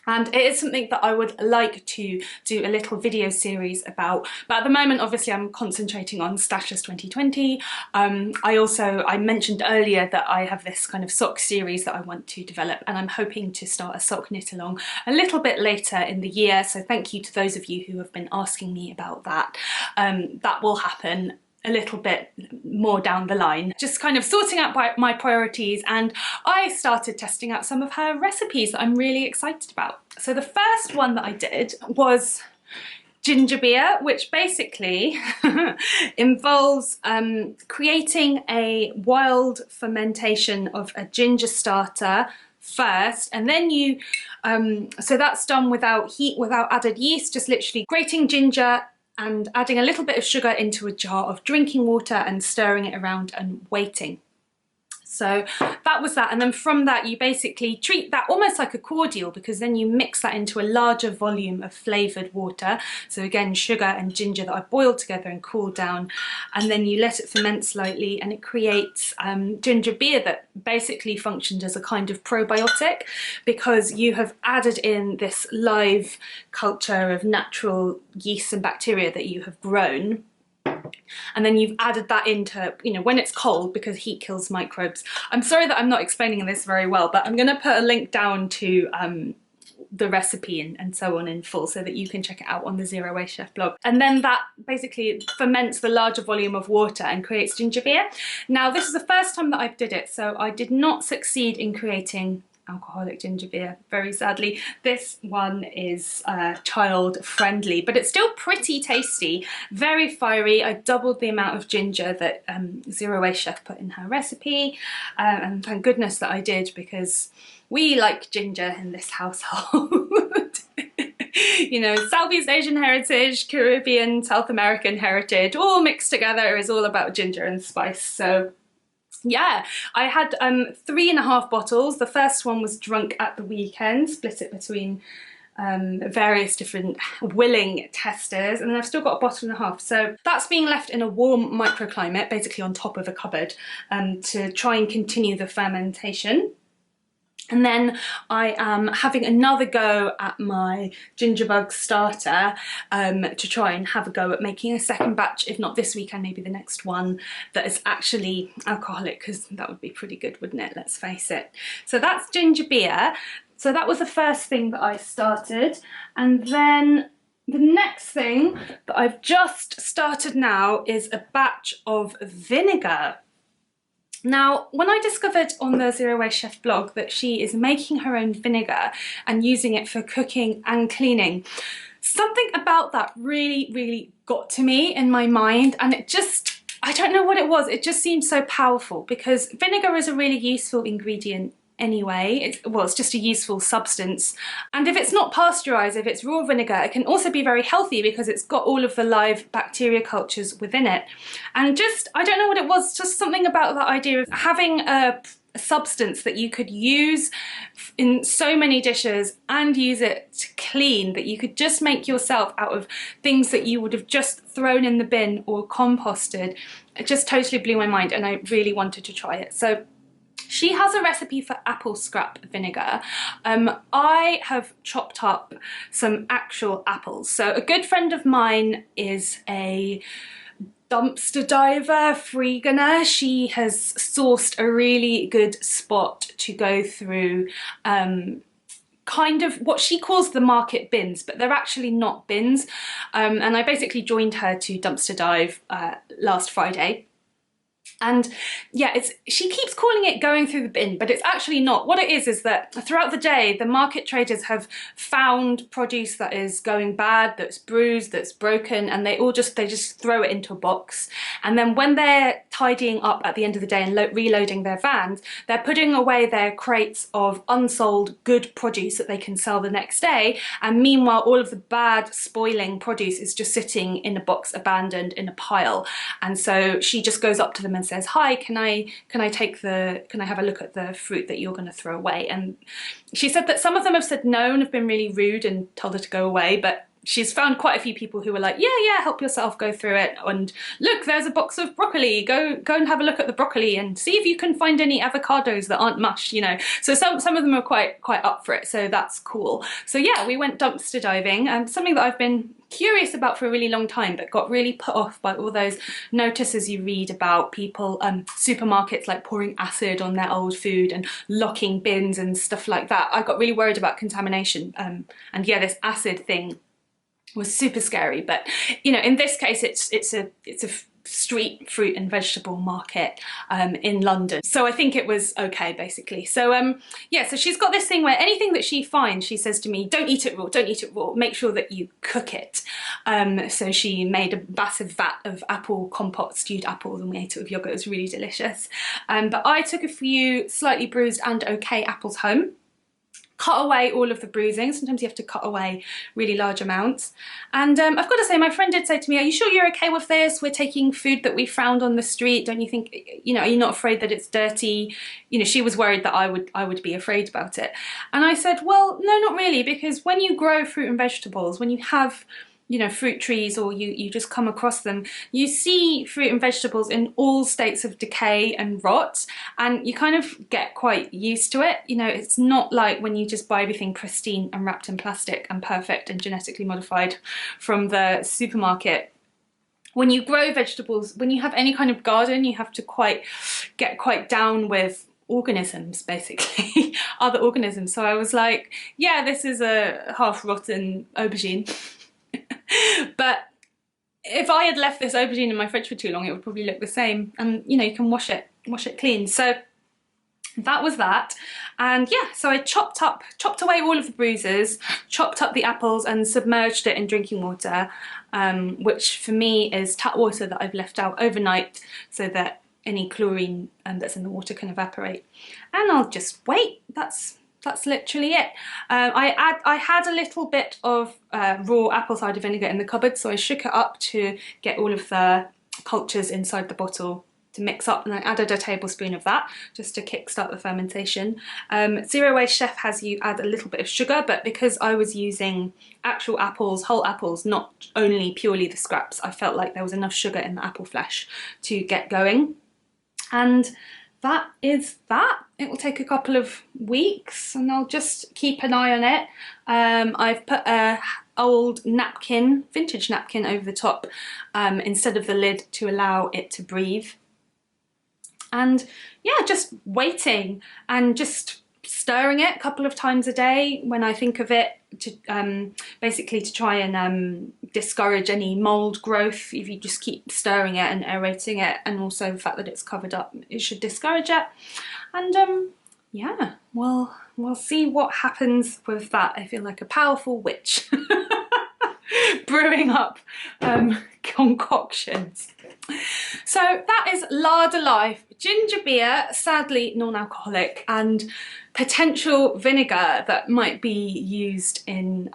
and it is something that I would like to do a little video series about, but at the moment obviously I'm concentrating on Stashes 2020. I mentioned earlier that I have this kind of sock series that I want to develop, and I'm hoping to start a sock knit along a little bit later in the year, so thank you to those of you who have been asking me about that. That will happen a little bit more down the line. Just kind of sorting out my priorities, and I started testing out some of her recipes that I'm really excited about. So the first one that I did was ginger beer, which basically involves creating a wild fermentation of a ginger starter first, and then you so that's done without heat, without added yeast, just literally grating ginger and adding a little bit of sugar into a jar of drinking water and stirring it around and waiting. So that was that, and then from that you basically treat that almost like a cordial, because then you mix that into a larger volume of flavoured water. So again, sugar and ginger that I boiled together and cooled down, and then you let it ferment slightly, and it creates ginger beer that basically functions as a kind of probiotic, because you have added in this live culture of natural yeast and bacteria that you have grown. And then you've added that into, you know, when it's cold, because heat kills microbes. I'm sorry that I'm not explaining this very well, but I'm going to put a link down to the recipe and so on in full, so that you can check it out on the Zero Waste Chef blog. And then that basically ferments the larger volume of water and creates ginger beer. Now, this is the first time that I did it, so I did not succeed in creating alcoholic ginger beer, very sadly. This one is child friendly, but it's still pretty tasty, very fiery. I doubled the amount of ginger that Zero Waste Chef put in her recipe, and thank goodness that I did, because we like ginger in this household. You know, Southeast Asian heritage, Caribbean, South American heritage, all mixed together is all about ginger and spice. So yeah, I had 3.5 bottles. The first one was drunk at the weekend, split it between various different willing testers, and then I've still got 1.5 bottles. So that's being left in a warm microclimate, basically on top of a cupboard, to try and continue the fermentation. And then I am having another go at my gingerbug starter to try and have a go at making a second batch, if not this weekend, maybe the next one, that is actually alcoholic, because that would be pretty good, wouldn't it? Let's face it. So that's ginger beer. So that was the first thing that I started. And then the next thing that I've just started now is a batch of vinegar. Now, when I discovered on the Zero Waste Chef blog that she is making her own vinegar and using it for cooking and cleaning, something about that really got to me in my mind, and it just, I don't know what it was, it just seemed so powerful, because vinegar is a really useful ingredient anyway. Well, it's just a useful substance. And if it's not pasteurized, if it's raw vinegar, it can also be very healthy because it's got all of the live bacteria cultures within it. And just, I don't know what it was, just something about that idea of having a substance that you could use in so many dishes and use it to clean, that you could just make yourself out of things that you would have just thrown in the bin or composted. It just totally blew my mind, and I really wanted to try it. So she has a recipe for apple scrap vinegar. I have chopped up some actual apples. So a good friend of mine is a dumpster diver, freeganer. She has sourced a really good spot to go through kind of what she calls the market bins, but they're actually not bins. And I basically joined her to dumpster dive last Friday. And yeah, she keeps calling it going through the bin, but it's actually not. What it is that throughout the day, the market traders have found produce that is going bad, that's bruised, that's broken, and they just throw it into a box. And then when they're tidying up at the end of the day and reloading their vans, they're putting away their crates of unsold good produce that they can sell the next day. And meanwhile, all of the bad, spoiling produce is just sitting in a box, abandoned in a pile. And so she just goes up to them and says, "Hi, can I have a look at the fruit that you're going to throw away?" And she said that some of them have said no and have been really rude and told her to go away, but she's found quite a few people who were like, yeah, help yourself, go through it, and look, there's a box of broccoli, go and have a look at the broccoli and see if you can find any avocados that aren't mushed, you know. So some of them are quite up for it, so that's cool. So yeah, we went dumpster diving, and something that I've been curious about for a really long time, but got really put off by all those notices you read about people, supermarkets like pouring acid on their old food and locking bins and stuff like that. I got really worried about contamination, and yeah, this acid thing was super scary. But you know, in this case, it's a street fruit and vegetable market in London, so I think it was okay basically. So yeah, so she's got this thing where anything that she finds, she says to me, don't eat it raw, don't eat it raw, make sure that you cook it. So she made a massive vat of apple compote, stewed apples, and we ate it with yogurt. It was really delicious. But I took a few slightly bruised and okay apples home, cut away all of the bruising. Sometimes you have to cut away really large amounts. And I've got to say, my friend did say to me, "Are you sure you're okay with this? We're taking food that we found on the street. Don't you think, you know, are you not afraid that it's dirty?" You know, she was worried that I would be afraid about it. And I said, well, no, not really, because when you grow fruit and vegetables, when you have, you know, fruit trees, or you just come across them, you see fruit and vegetables in all states of decay and rot, and you kind of get quite used to it. You know, it's not like when you just buy everything pristine and wrapped in plastic and perfect and genetically modified from the supermarket. When you grow vegetables, when you have any kind of garden, you have to get quite down with organisms, basically, other organisms. So I was like, yeah, this is a half-rotten aubergine. But if I had left this aubergine in my fridge for too long, it would probably look the same. And you know, you can wash it clean. So that was that. And yeah, so I chopped away all of the bruises, chopped up the apples and submerged it in drinking water, which for me is tap water that I've left out overnight so that any chlorine that's in the water can evaporate. And I'll just wait. That's literally it. I had a little bit of raw apple cider vinegar in the cupboard, so I shook it up to get all of the cultures inside the bottle to mix up, and I added a tablespoon of that just to kickstart the fermentation. Zero Waste Chef has you add a little bit of sugar, but because I was using actual apples, whole apples, not only purely the scraps, I felt like there was enough sugar in the apple flesh to get going. And that is that. It will take a couple of weeks and I'll just keep an eye on it. I've put a old napkin, vintage napkin, over the top instead of the lid to allow it to breathe. And yeah, just waiting and just stirring it a couple of times a day when I think of it, to basically to try and discourage any mold growth. If you just keep stirring it and aerating it, and also the fact that it's covered up, it should discourage it. And yeah, we'll see what happens with that. I feel like a powerful witch brewing up concoctions. So So that is Larder Life, ginger beer, sadly non-alcoholic, and potential vinegar that might be used in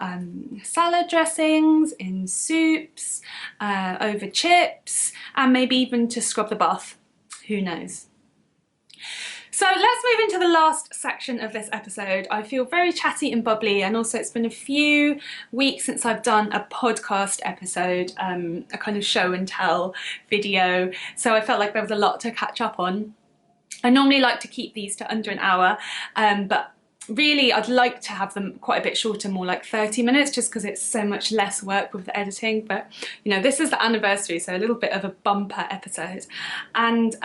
salad dressings, in soups, over chips, and maybe even to scrub the bath. Who knows? So let's move into the last section of this episode. I feel very chatty and bubbly, and also it's been a few weeks since I've done a podcast episode, a kind of show and tell video, so I felt like there was a lot to catch up on. I normally like to keep these to under an hour, but really I'd like to have them quite a bit shorter, more like 30 minutes, just because it's so much less work with the editing. But you know, this is the anniversary, so a little bit of a bumper episode. And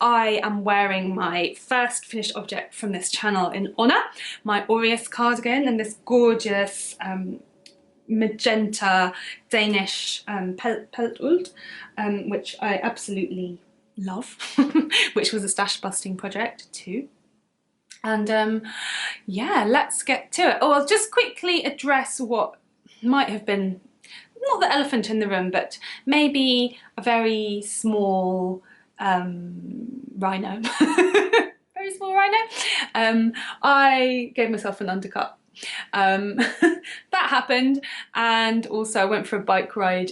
I am wearing my first finished object from this channel in honour, my Aureus cardigan, and this gorgeous magenta Danish peltuld, which I absolutely love, which was a stash busting project too. And yeah, let's get to it. Oh, I'll just quickly address what might have been, not the elephant in the room, but maybe a very small rhino. Very small rhino. I gave myself an undercut. That happened, and also I went for a bike ride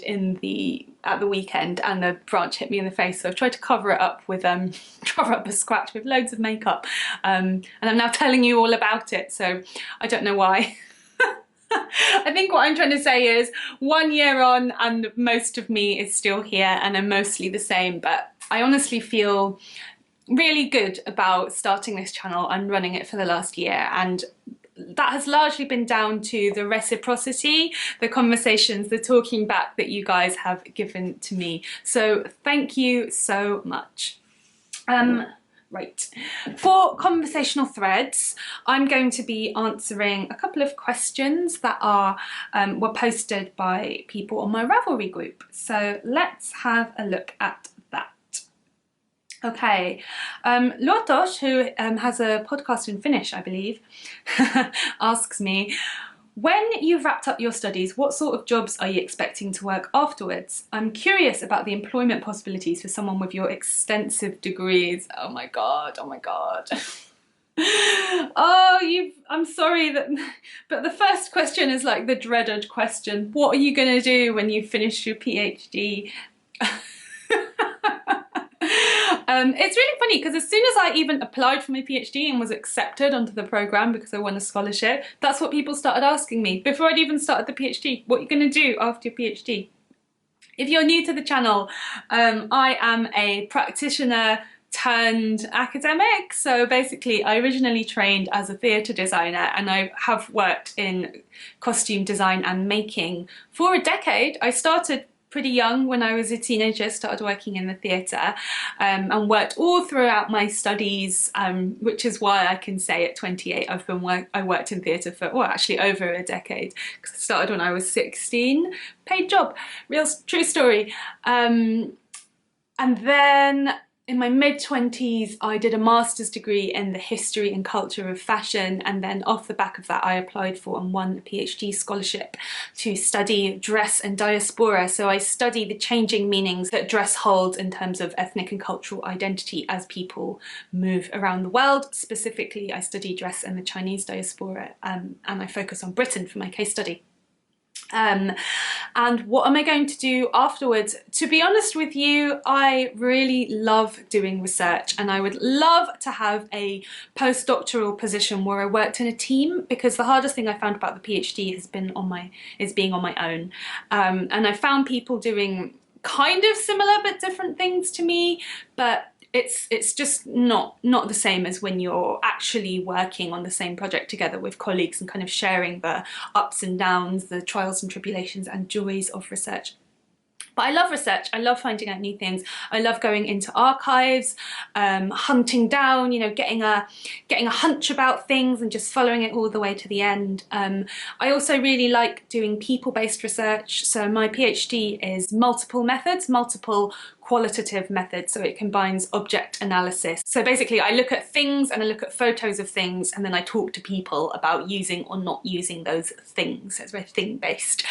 at the weekend, and the branch hit me in the face, so I've tried to cover it up with cover up a scratch with loads of makeup, and I'm now telling you all about it, so I don't know why. I think what I'm trying to say is 1 year on and most of me is still here and I'm mostly the same, but I honestly feel really good about starting this channel and running it for the last year, and that has largely been down to the reciprocity, the conversations, the talking back that you guys have given to me. So thank you so much. Right, for conversational threads, I'm going to be answering a couple of questions that were posted by people on my Ravelry group. So let's have a look at that. Okay, Lotos, who has a podcast in Finnish, I believe, asks me, when you've wrapped up your studies, what sort of jobs are you expecting to work afterwards? I'm curious about the employment possibilities for someone with your extensive degrees. Oh my god, oh my god. Oh, I'm sorry, but the first question is like the dreaded question. What are you going to do when you finish your PhD? It's really funny because as soon as I even applied for my PhD and was accepted onto the programme because I won a scholarship, that's what people started asking me before I'd even started the PhD. What are you going to do after your PhD? If you're new to the channel, I am a practitioner turned academic. So basically I originally trained as a theatre designer, and I have worked in costume design and making for a decade. I started pretty young when I was a teenager, started working in the theatre, and worked all throughout my studies, which is why I can say at 28 I worked in theatre for, well, actually over a decade, because I started when I was 16, paid job, real true story. And then in my mid-20s, I did a master's degree in the history and culture of fashion, and then off the back of that I applied for and won a PhD scholarship to study dress and diaspora. So I study the changing meanings that dress holds in terms of ethnic and cultural identity as people move around the world. Specifically, I study dress and the Chinese diaspora, and I focus on Britain for my case study. And what am I going to do afterwards? To be honest with you, I really love doing research, and I would love to have a postdoctoral position where I worked in a team, because the hardest thing I found about the PhD has been being on my own. And I found people doing kind of similar but different things to me, but it's just not the same as when you're actually working on the same project together with colleagues and kind of sharing the ups and downs, the trials and tribulations and joys of research. But I love research, I love finding out new things, I love going into archives, hunting down, you know, getting a hunch about things and just following it all the way to the end. I also really like doing people-based research, so my PhD is multiple methods, multiple qualitative methods, so it combines object analysis. So basically I look at things and I look at photos of things, and then I talk to people about using or not using those things. So it's very thing-based.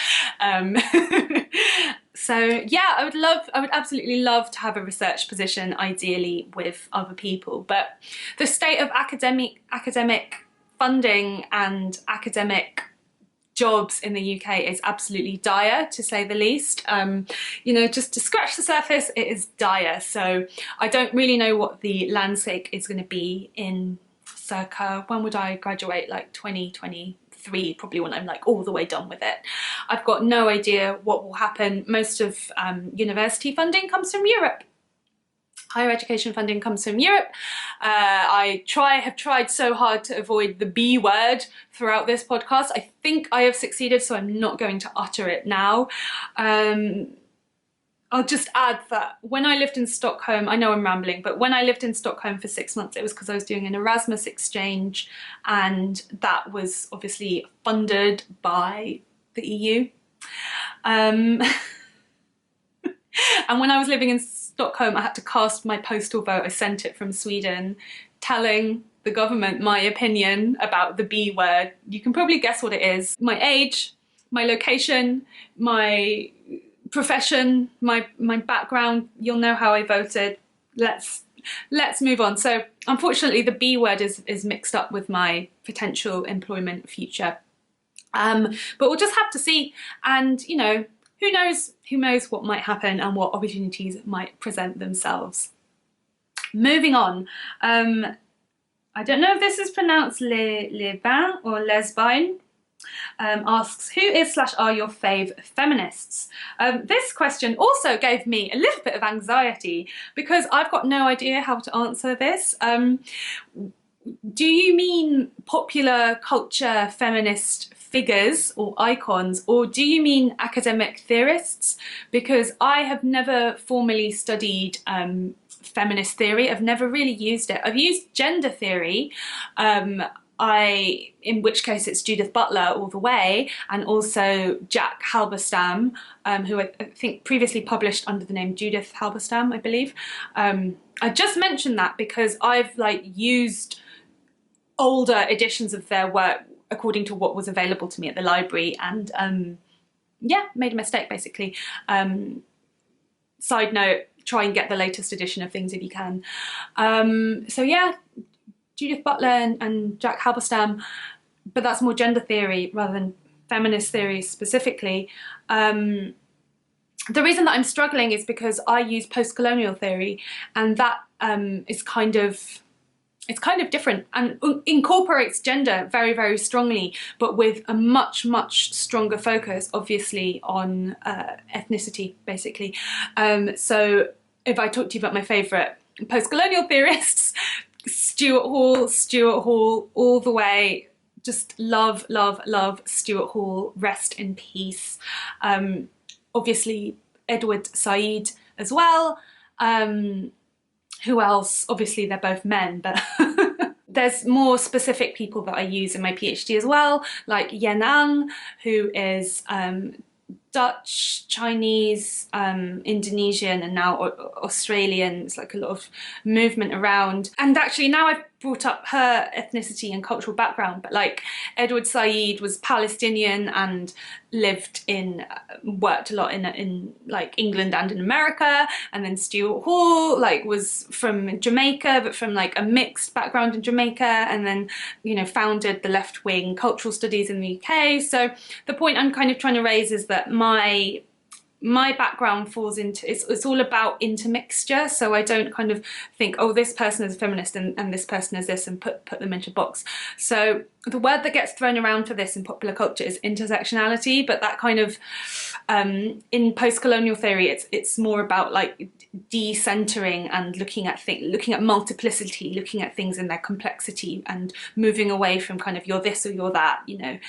So yeah, I would absolutely love to have a research position, ideally with other people, but the state of academic funding and academic jobs in the UK is absolutely dire, to say the least. You know, just to scratch the surface, it is dire. So I don't really know what the landscape is going to be in circa, when would I graduate? Like 2023, probably when I'm like all the way done with it. I've got no idea what will happen. Most of university funding comes from Europe. Higher education funding comes from Europe. I have tried so hard to avoid the B word throughout this podcast. I think I have succeeded, so I'm not going to utter it now. I'll just add that when I lived in Stockholm, I know I'm rambling, but when I lived in Stockholm for 6 months, it was because I was doing an Erasmus exchange, and that was obviously funded by the EU. And when I was living in Stockholm, I had to cast my postal vote. I sent it from Sweden, telling the government my opinion about the B word. You can probably guess what it is. My age, my location, my profession, my background. You'll know how I voted. Let's move on. So unfortunately, the B word is mixed up with my potential employment future. But we'll just have to see. And you know, who knows what might happen and what opportunities might present themselves. Moving on. I don't know if this is pronounced les bains or les bains. Asks, who is / are your fave feminists? This question also gave me a little bit of anxiety because I've got no idea how to answer this. Do you mean popular culture feminist figures or icons, or do you mean academic theorists? Because I have never formally studied feminist theory. I've never really used it. I've used gender theory, in which case it's Judith Butler all the way, and also Jack Halberstam, who I think previously published under the name Judith Halberstam, I believe. I just mentioned that because I've like used older editions of their work according to what was available to me at the library, and yeah, made a mistake basically. Side note, try and get the latest edition of things if you can. So yeah, Judith Butler and Jack Halberstam, but that's more gender theory rather than feminist theory specifically. The reason that I'm struggling is because I use post-colonial theory, and that is kind of different and incorporates gender very, very strongly, but with a much, much stronger focus, obviously, on ethnicity, basically. So if I talk to you about my favourite post-colonial theorists, Stuart Hall, all the way. Just love, love, love Stuart Hall, rest in peace. Obviously, Edward Said as well. Who else? Obviously, they're both men, but there's more specific people that I use in my PhD as well, like Yen Ang, who is Dutch, Chinese, Indonesian, and now Australian. It's like a lot of movement around. And actually now I've brought up her ethnicity and cultural background, but like Edward Said was Palestinian and lived in, worked a lot in like England and in America. And then Stuart Hall like was from Jamaica, but from like a mixed background in Jamaica, and then, you know, founded the left-wing cultural studies in the UK. So the point I'm kind of trying to raise is that my background falls into, it's all about intermixture, so I don't kind of think, oh, this person is a feminist and this person is this, and put them into a box. So the word that gets thrown around for this in popular culture is intersectionality, but that kind of, in post-colonial theory, it's more about like decentering and looking at multiplicity, looking at things in their complexity, and moving away from kind of you're this or you're that, you know,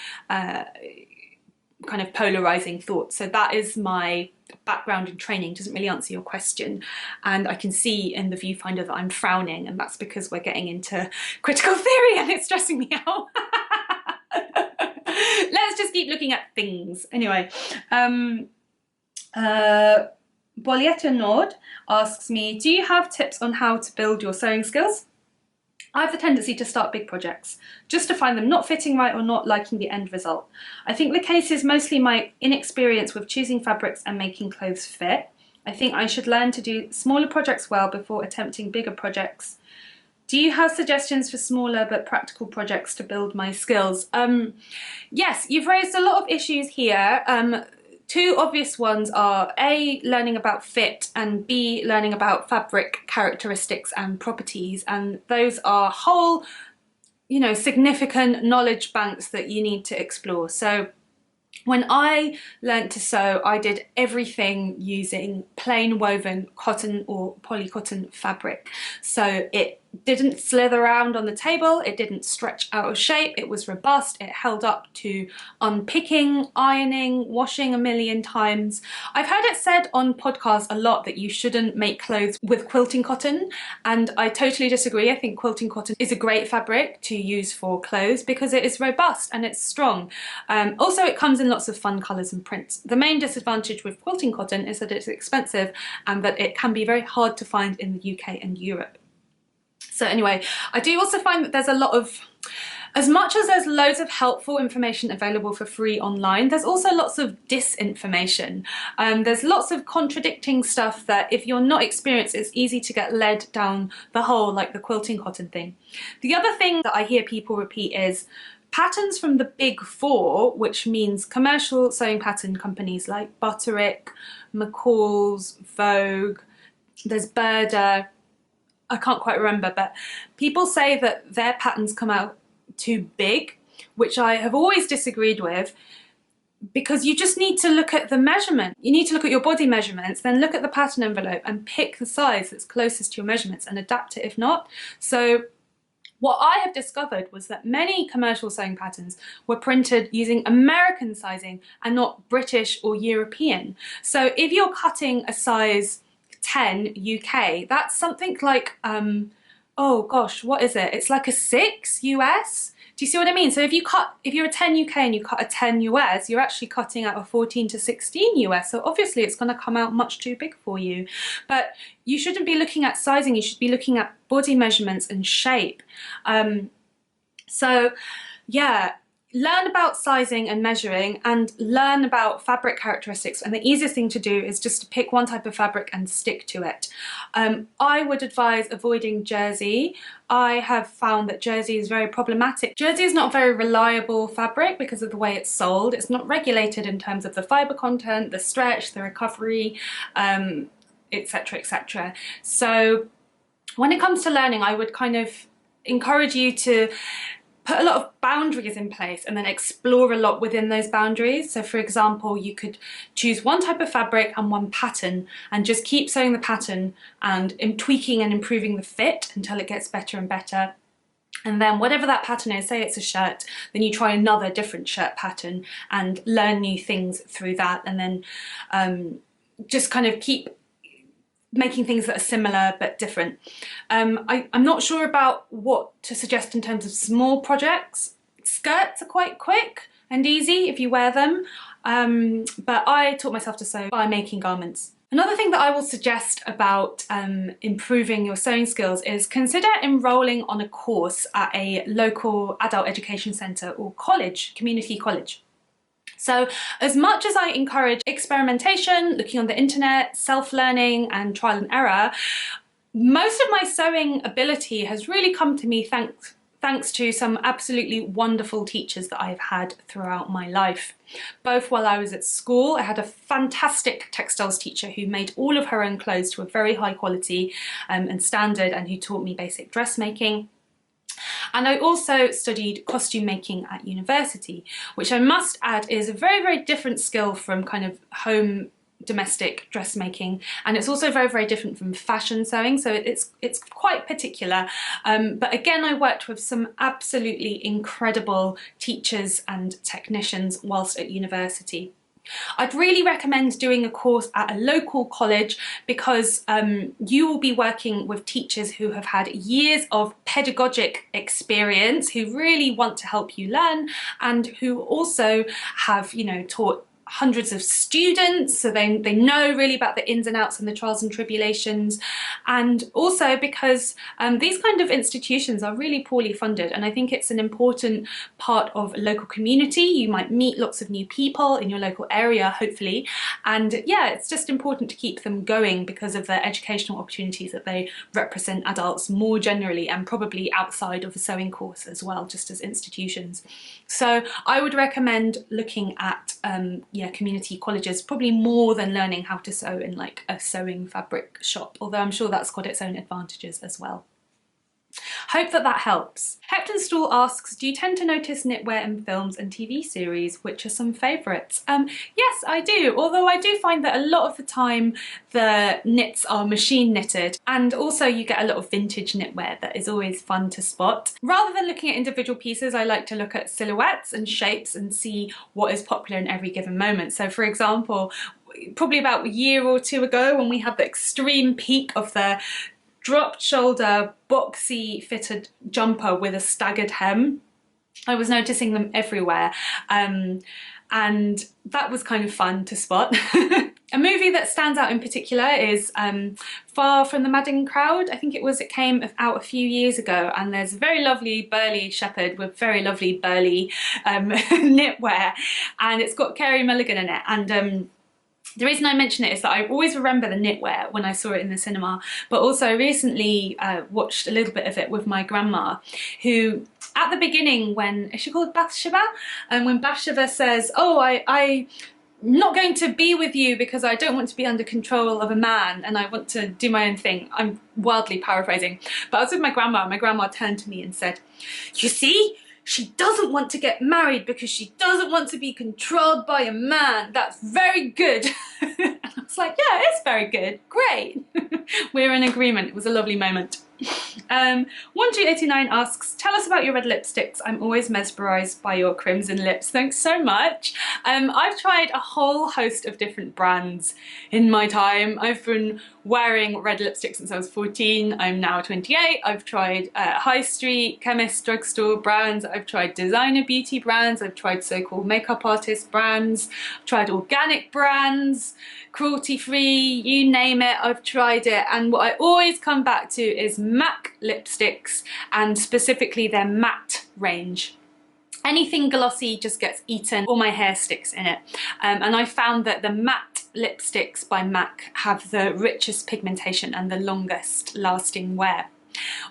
kind of polarizing thoughts. So that is my background and training. Doesn't really answer your question, and I can see in the viewfinder that I'm frowning, and that's because we're getting into critical theory and it's stressing me out. Let's just keep looking at things. Anyway, Boletta Nord asks me, do you have tips on how to build your sewing skills? I have the tendency to start big projects just to find them not fitting right or not liking the end result. I think the case is mostly my inexperience with choosing fabrics and making clothes fit. I think I should learn to do smaller projects well before attempting bigger projects. Do you have suggestions for smaller but practical projects to build my skills? Yes, you've raised a lot of issues here. Two obvious ones are A, learning about fit, and B, learning about fabric characteristics and properties, and those are whole, significant knowledge banks that you need to explore. So when I learnt to sew, I did everything using plain woven cotton or polycotton fabric. So it didn't slither around on the table, it didn't stretch out of shape, it was robust, it held up to unpicking, ironing, washing a million times. I've heard it said on podcasts a lot that you shouldn't make clothes with quilting cotton, and I totally disagree. I think quilting cotton is a great fabric to use for clothes because it is robust and it's strong. Also, it comes in lots of fun colours and prints. The main disadvantage with quilting cotton is that it's expensive and that it can be very hard to find in the UK and Europe. So anyway, I do also find that there's a lot of, as much as there's loads of helpful information available for free online, there's also lots of disinformation. There's lots of contradicting stuff that if you're not experienced, it's easy to get led down the hole, like the quilting cotton thing. The other thing that I hear people repeat is patterns from the big four, which means commercial sewing pattern companies like Butterick, McCall's, Vogue, there's Burda, I can't quite remember, but people say that their patterns come out too big, which I have always disagreed with, because you just need to look at the measurement. You need to look at your body measurements, then look at the pattern envelope and pick the size that's closest to your measurements and adapt it if not. So what I have discovered was that many commercial sewing patterns were printed using American sizing and not British or European. So if you're cutting a size 10 UK, that's something like, oh gosh, what is it? It's like a 6 US. Do you see what I mean? So if you're a 10 UK and you cut a 10 US, you're actually cutting out a 14 to 16 US. So obviously it's going to come out much too big for you. But you shouldn't be looking at sizing, you should be looking at body measurements and shape. So yeah, learn about sizing and measuring and learn about fabric characteristics, and the easiest thing to do is just to pick one type of fabric and stick to it. I would advise avoiding jersey. I have found that jersey is very problematic. Jersey is not a very reliable fabric because of the way it's sold. It's not regulated in terms of the fibre content, the stretch, the recovery, etc, etc. So when it comes to learning, I would kind of encourage you to put a lot of boundaries in place and then explore a lot within those boundaries. So for example, you could choose one type of fabric and one pattern and just keep sewing the pattern and tweaking and improving the fit until it gets better and better. And then whatever that pattern is, say it's a shirt, then you try another different shirt pattern and learn new things through that, and then just kind of keep making things that are similar but different. I'm not sure about what to suggest in terms of small projects. Skirts are quite quick and easy if you wear them, but I taught myself to sew by making garments. Another thing that I will suggest about improving your sewing skills is consider enrolling on a course at a local adult education centre or college, community college. So as much as I encourage experimentation, looking on the internet, self-learning and trial and error, most of my sewing ability has really come to me thanks to some absolutely wonderful teachers that I've had throughout my life. Both while I was at school, I had a fantastic textiles teacher who made all of her own clothes to a very high quality and standard, and who taught me basic dressmaking. And I also studied costume making at university, which I must add is a very, very different skill from kind of home domestic dressmaking, and it's also very, very different from fashion sewing, so it's quite particular. But again, I worked with some absolutely incredible teachers and technicians whilst at university. I'd really recommend doing a course at a local college because you will be working with teachers who have had years of pedagogic experience, who really want to help you learn, and who also have, you know, taught hundreds of students, so they know really about the ins and outs and the trials and tribulations, and also because these kind of institutions are really poorly funded, and I think it's an important part of a local community. You might meet lots of new people in your local area, hopefully, and yeah, it's just important to keep them going because of the educational opportunities that they represent adults more generally, and probably outside of a sewing course as well, just as institutions. So I would recommend looking at community colleges, probably more than learning how to sew in like a sewing fabric shop, although I'm sure that's got its own advantages as well. Hope that helps. Hepton Stool asks, do you tend to notice knitwear in films and TV series? Which are some favourites? Yes, I do, although I do find that a lot of the time the knits are machine knitted, and also you get a lot of vintage knitwear that is always fun to spot. Rather than looking at individual pieces, I like to look at silhouettes and shapes and see what is popular in every given moment. So for example, probably about a year or two ago, when we had the extreme peak of the dropped shoulder boxy fitted jumper with a staggered hem, I was noticing them everywhere, and that was kind of fun to spot. A movie that stands out in particular is Far from the Madding Crowd. I think it came out a few years ago, and there's a very lovely burly shepherd with very lovely burly knitwear, and it's got Carey Mulligan in it, and the reason I mention it is that I always remember the knitwear when I saw it in the cinema, but also I recently watched a little bit of it with my grandma, who at the beginning, when, is she called Bathsheba? And when Bathsheba says, oh, I'm not going to be with you because I don't want to be under control of a man and I want to do my own thing. I'm wildly paraphrasing, but I was with my grandma, and my grandma turned to me and said, you see? She doesn't want to get married because she doesn't want to be controlled by a man. That's very good. And I was like, yeah, it's very good. Great. We're in agreement. It was a lovely moment. 1289 asks, tell us about your red lipsticks. I'm always mesmerised by your crimson lips. Thanks so much. I've tried a whole host of different brands in my time. I've been wearing red lipstick since I was 14. I'm now 28. I've tried high street, chemist, drugstore brands. I've tried designer beauty brands. I've tried so-called makeup artist brands. I've tried organic brands, cruelty-free, you name it, I've tried it. And what I always come back to is MAC lipsticks, and specifically their matte range. Anything glossy just gets eaten, or my hair sticks in it. And I found that the matte lipsticks by MAC have the richest pigmentation and the longest lasting wear.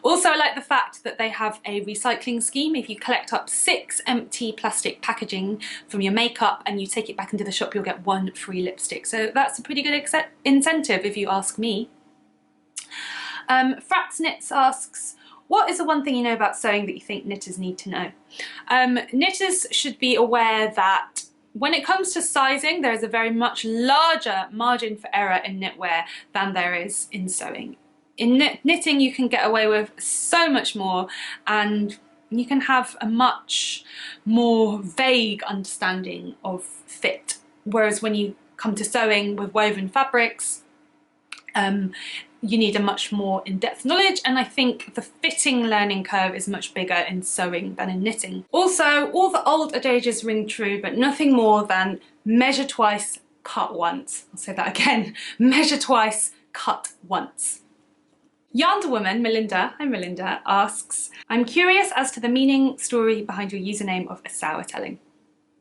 Also, I like the fact that they have a recycling scheme. If you collect up 6 empty plastic packaging from your makeup and you take it back into the shop, you'll get 1 free lipstick. So that's a pretty good incentive if you ask me. Frax Knits asks, what is the one thing you know about sewing that you think knitters need to know? Knitters should be aware that when it comes to sizing, there is a very much larger margin for error in knitwear than there is in sewing. In knitting, you can get away with so much more, and you can have a much more vague understanding of fit. Whereas when you come to sewing with woven fabrics, you need a much more in-depth knowledge, and I think the fitting learning curve is much bigger in sewing than in knitting. Also, all the old adages ring true, but nothing more than measure twice, cut once. I'll say that again, measure twice, cut once. Yarned Woman, Melinda, hi Melinda, asks, I'm curious as to the meaning story behind your username of A Sour Telling.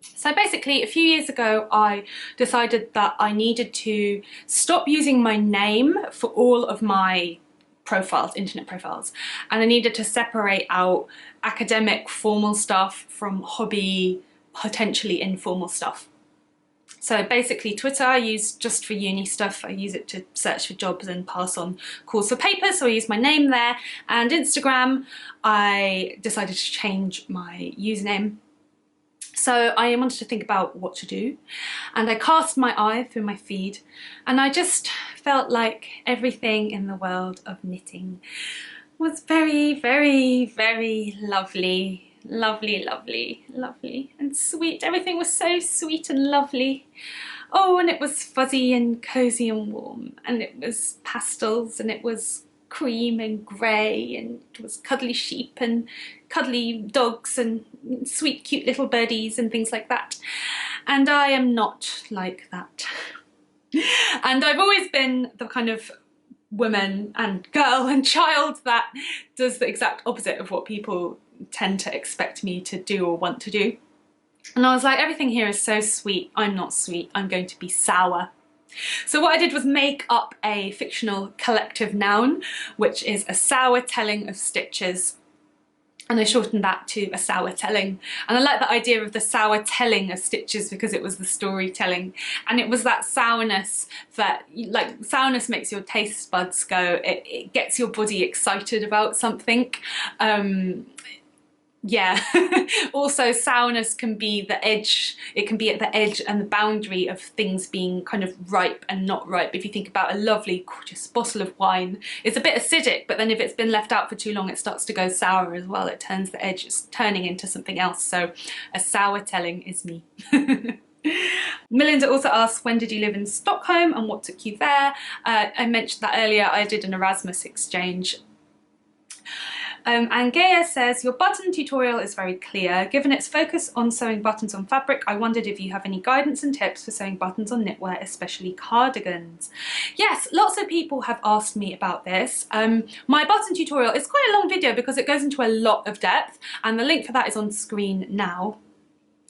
So basically, a few years ago, I decided that I needed to stop using my name for all of my profiles, internet profiles, and I needed to separate out academic formal stuff from hobby, potentially informal stuff. So basically Twitter I use just for uni stuff. I use it to search for jobs and pass on calls for papers, so I use my name there. And Instagram, I decided to change my username. So I wanted to think about what to do, and I cast my eye through my feed, and I just felt like everything in the world of knitting was very, very, very lovely. Lovely, lovely, lovely and sweet. Everything was so sweet and lovely. Oh, and it was fuzzy and cozy and warm, and it was pastels, and it was cream and grey, and it was cuddly sheep and cuddly dogs and sweet cute little birdies and things like that. And I am not like that. And I've always been the kind of woman and girl and child that does the exact opposite of what people tend to expect me to do or want to do. And I was like, everything here is so sweet. I'm not sweet, I'm going to be sour. So what I did was make up a fictional collective noun, which is a sour telling of stitches. And I shortened that to a sour telling. And I like the idea of the sour telling of stitches because it was the storytelling. And it was that sourness that, like, sourness makes your taste buds go, it gets your body excited about something. Yeah. Also, sourness can be the edge, it can be at the edge and the boundary of things being kind of ripe and not ripe. If you think about a lovely, gorgeous bottle of wine, it's a bit acidic, but then if it's been left out for too long, it starts to go sour as well. It turns the edge, it's turning into something else. So a sour telling is me. Melinda also asks, when did you live in Stockholm and what took you there? I mentioned that earlier. I did an Erasmus exchange. And Gaia says, your button tutorial is very clear. Given its focus on sewing buttons on fabric, I wondered if you have any guidance and tips for sewing buttons on knitwear, especially cardigans. Yes, lots of people have asked me about this. My button tutorial is quite a long video because it goes into a lot of depth, and the link for that is on screen now.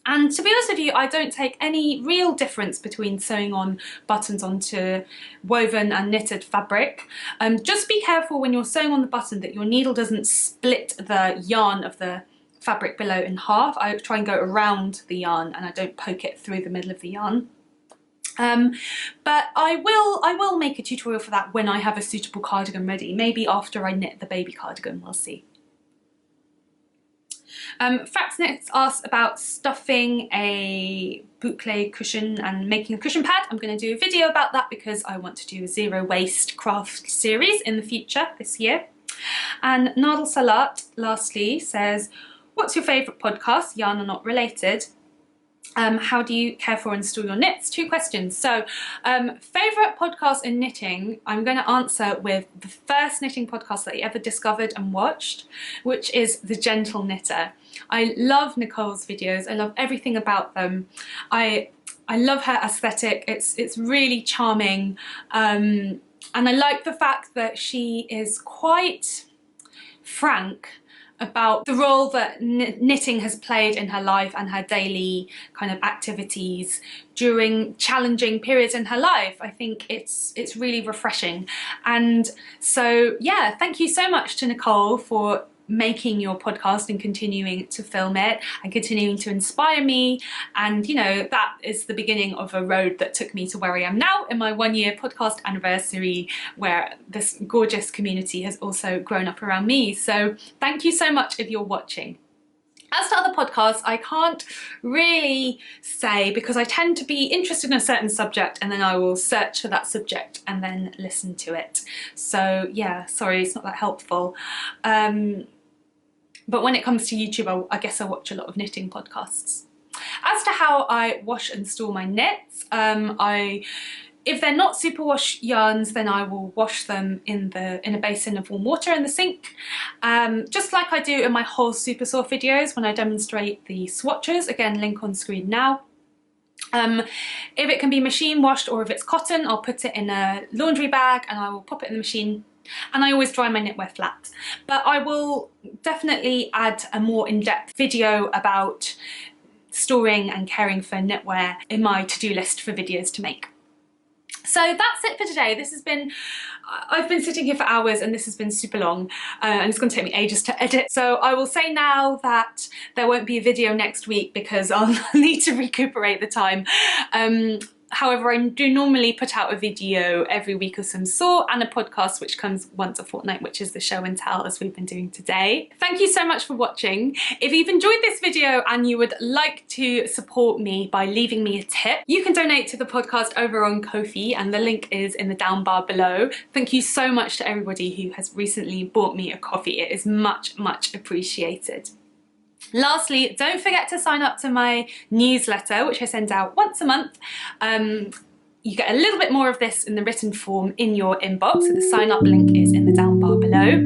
And to be honest with you, I don't take any real difference between sewing on buttons onto woven and knitted fabric. Just be careful when you're sewing on the button that your needle doesn't split the yarn of the fabric below in half. I try and go around the yarn and I don't poke it through the middle of the yarn. But I will make a tutorial for that when I have a suitable cardigan ready. Maybe after I knit the baby cardigan, we'll see. Frax Knits asks about stuffing a boucle cushion and making a cushion pad. I'm going to do a video about that because I want to do a zero waste craft series in the future this year. And Nadal Salat lastly says, what's your favourite podcast, yarn or not related? How do you care for and store your knits? 2 questions. So, favourite podcast in knitting, I'm going to answer with the first knitting podcast that I ever discovered and watched, which is The Gentle Knitter. I love Nicole's videos. I love everything about them. I love her aesthetic. It's really charming. And I like the fact that she is quite frank about the role that knitting has played in her life and her daily kind of activities during challenging periods in her life. I think it's really refreshing. And so, yeah, thank you so much to Nicole for making your podcast and continuing to film it and continuing to inspire me. And you know, that is the beginning of a road that took me to where I am now in my 1-year podcast anniversary, where this gorgeous community has also grown up around me. So thank you so much if you're watching. As to other podcasts, I can't really say because I tend to be interested in a certain subject and then I will search for that subject and then listen to it. So yeah, sorry, it's not that helpful. But when it comes to YouTube, I guess I watch a lot of knitting podcasts. As to how I wash and store my knits, if they're not superwash yarns, then I will wash them in a basin of warm water in the sink, just like I do in my whole super soft videos when I demonstrate the swatches. Again, link on screen now. If it can be machine washed or if it's cotton, I'll put it in a laundry bag and I will pop it in the machine. And I always dry my knitwear flat. But I will definitely add a more in-depth video about storing and caring for knitwear in my to-do list for videos to make. So that's it for today. This has been, I've been sitting here for hours and this has been super long and it's going to take me ages to edit. So I will say now that there won't be a video next week because I'll need to recuperate the time. However, I do normally put out a video every week of some sort and a podcast which comes once a fortnight, which is the show and tell as we've been doing today. Thank you so much for watching. If you've enjoyed this video and you would like to support me by leaving me a tip, you can donate to the podcast over on Ko-fi and the link is in the down bar below. Thank you so much to everybody who has recently bought me a coffee. It is much, much appreciated. Lastly, don't forget to sign up to my newsletter, which I send out once a month. you get a little bit more of this in the written form in your inbox, so the sign up link is in the down bar below.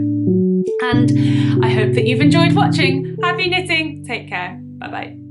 And I hope that you've enjoyed watching. Happy knitting, take care, bye bye.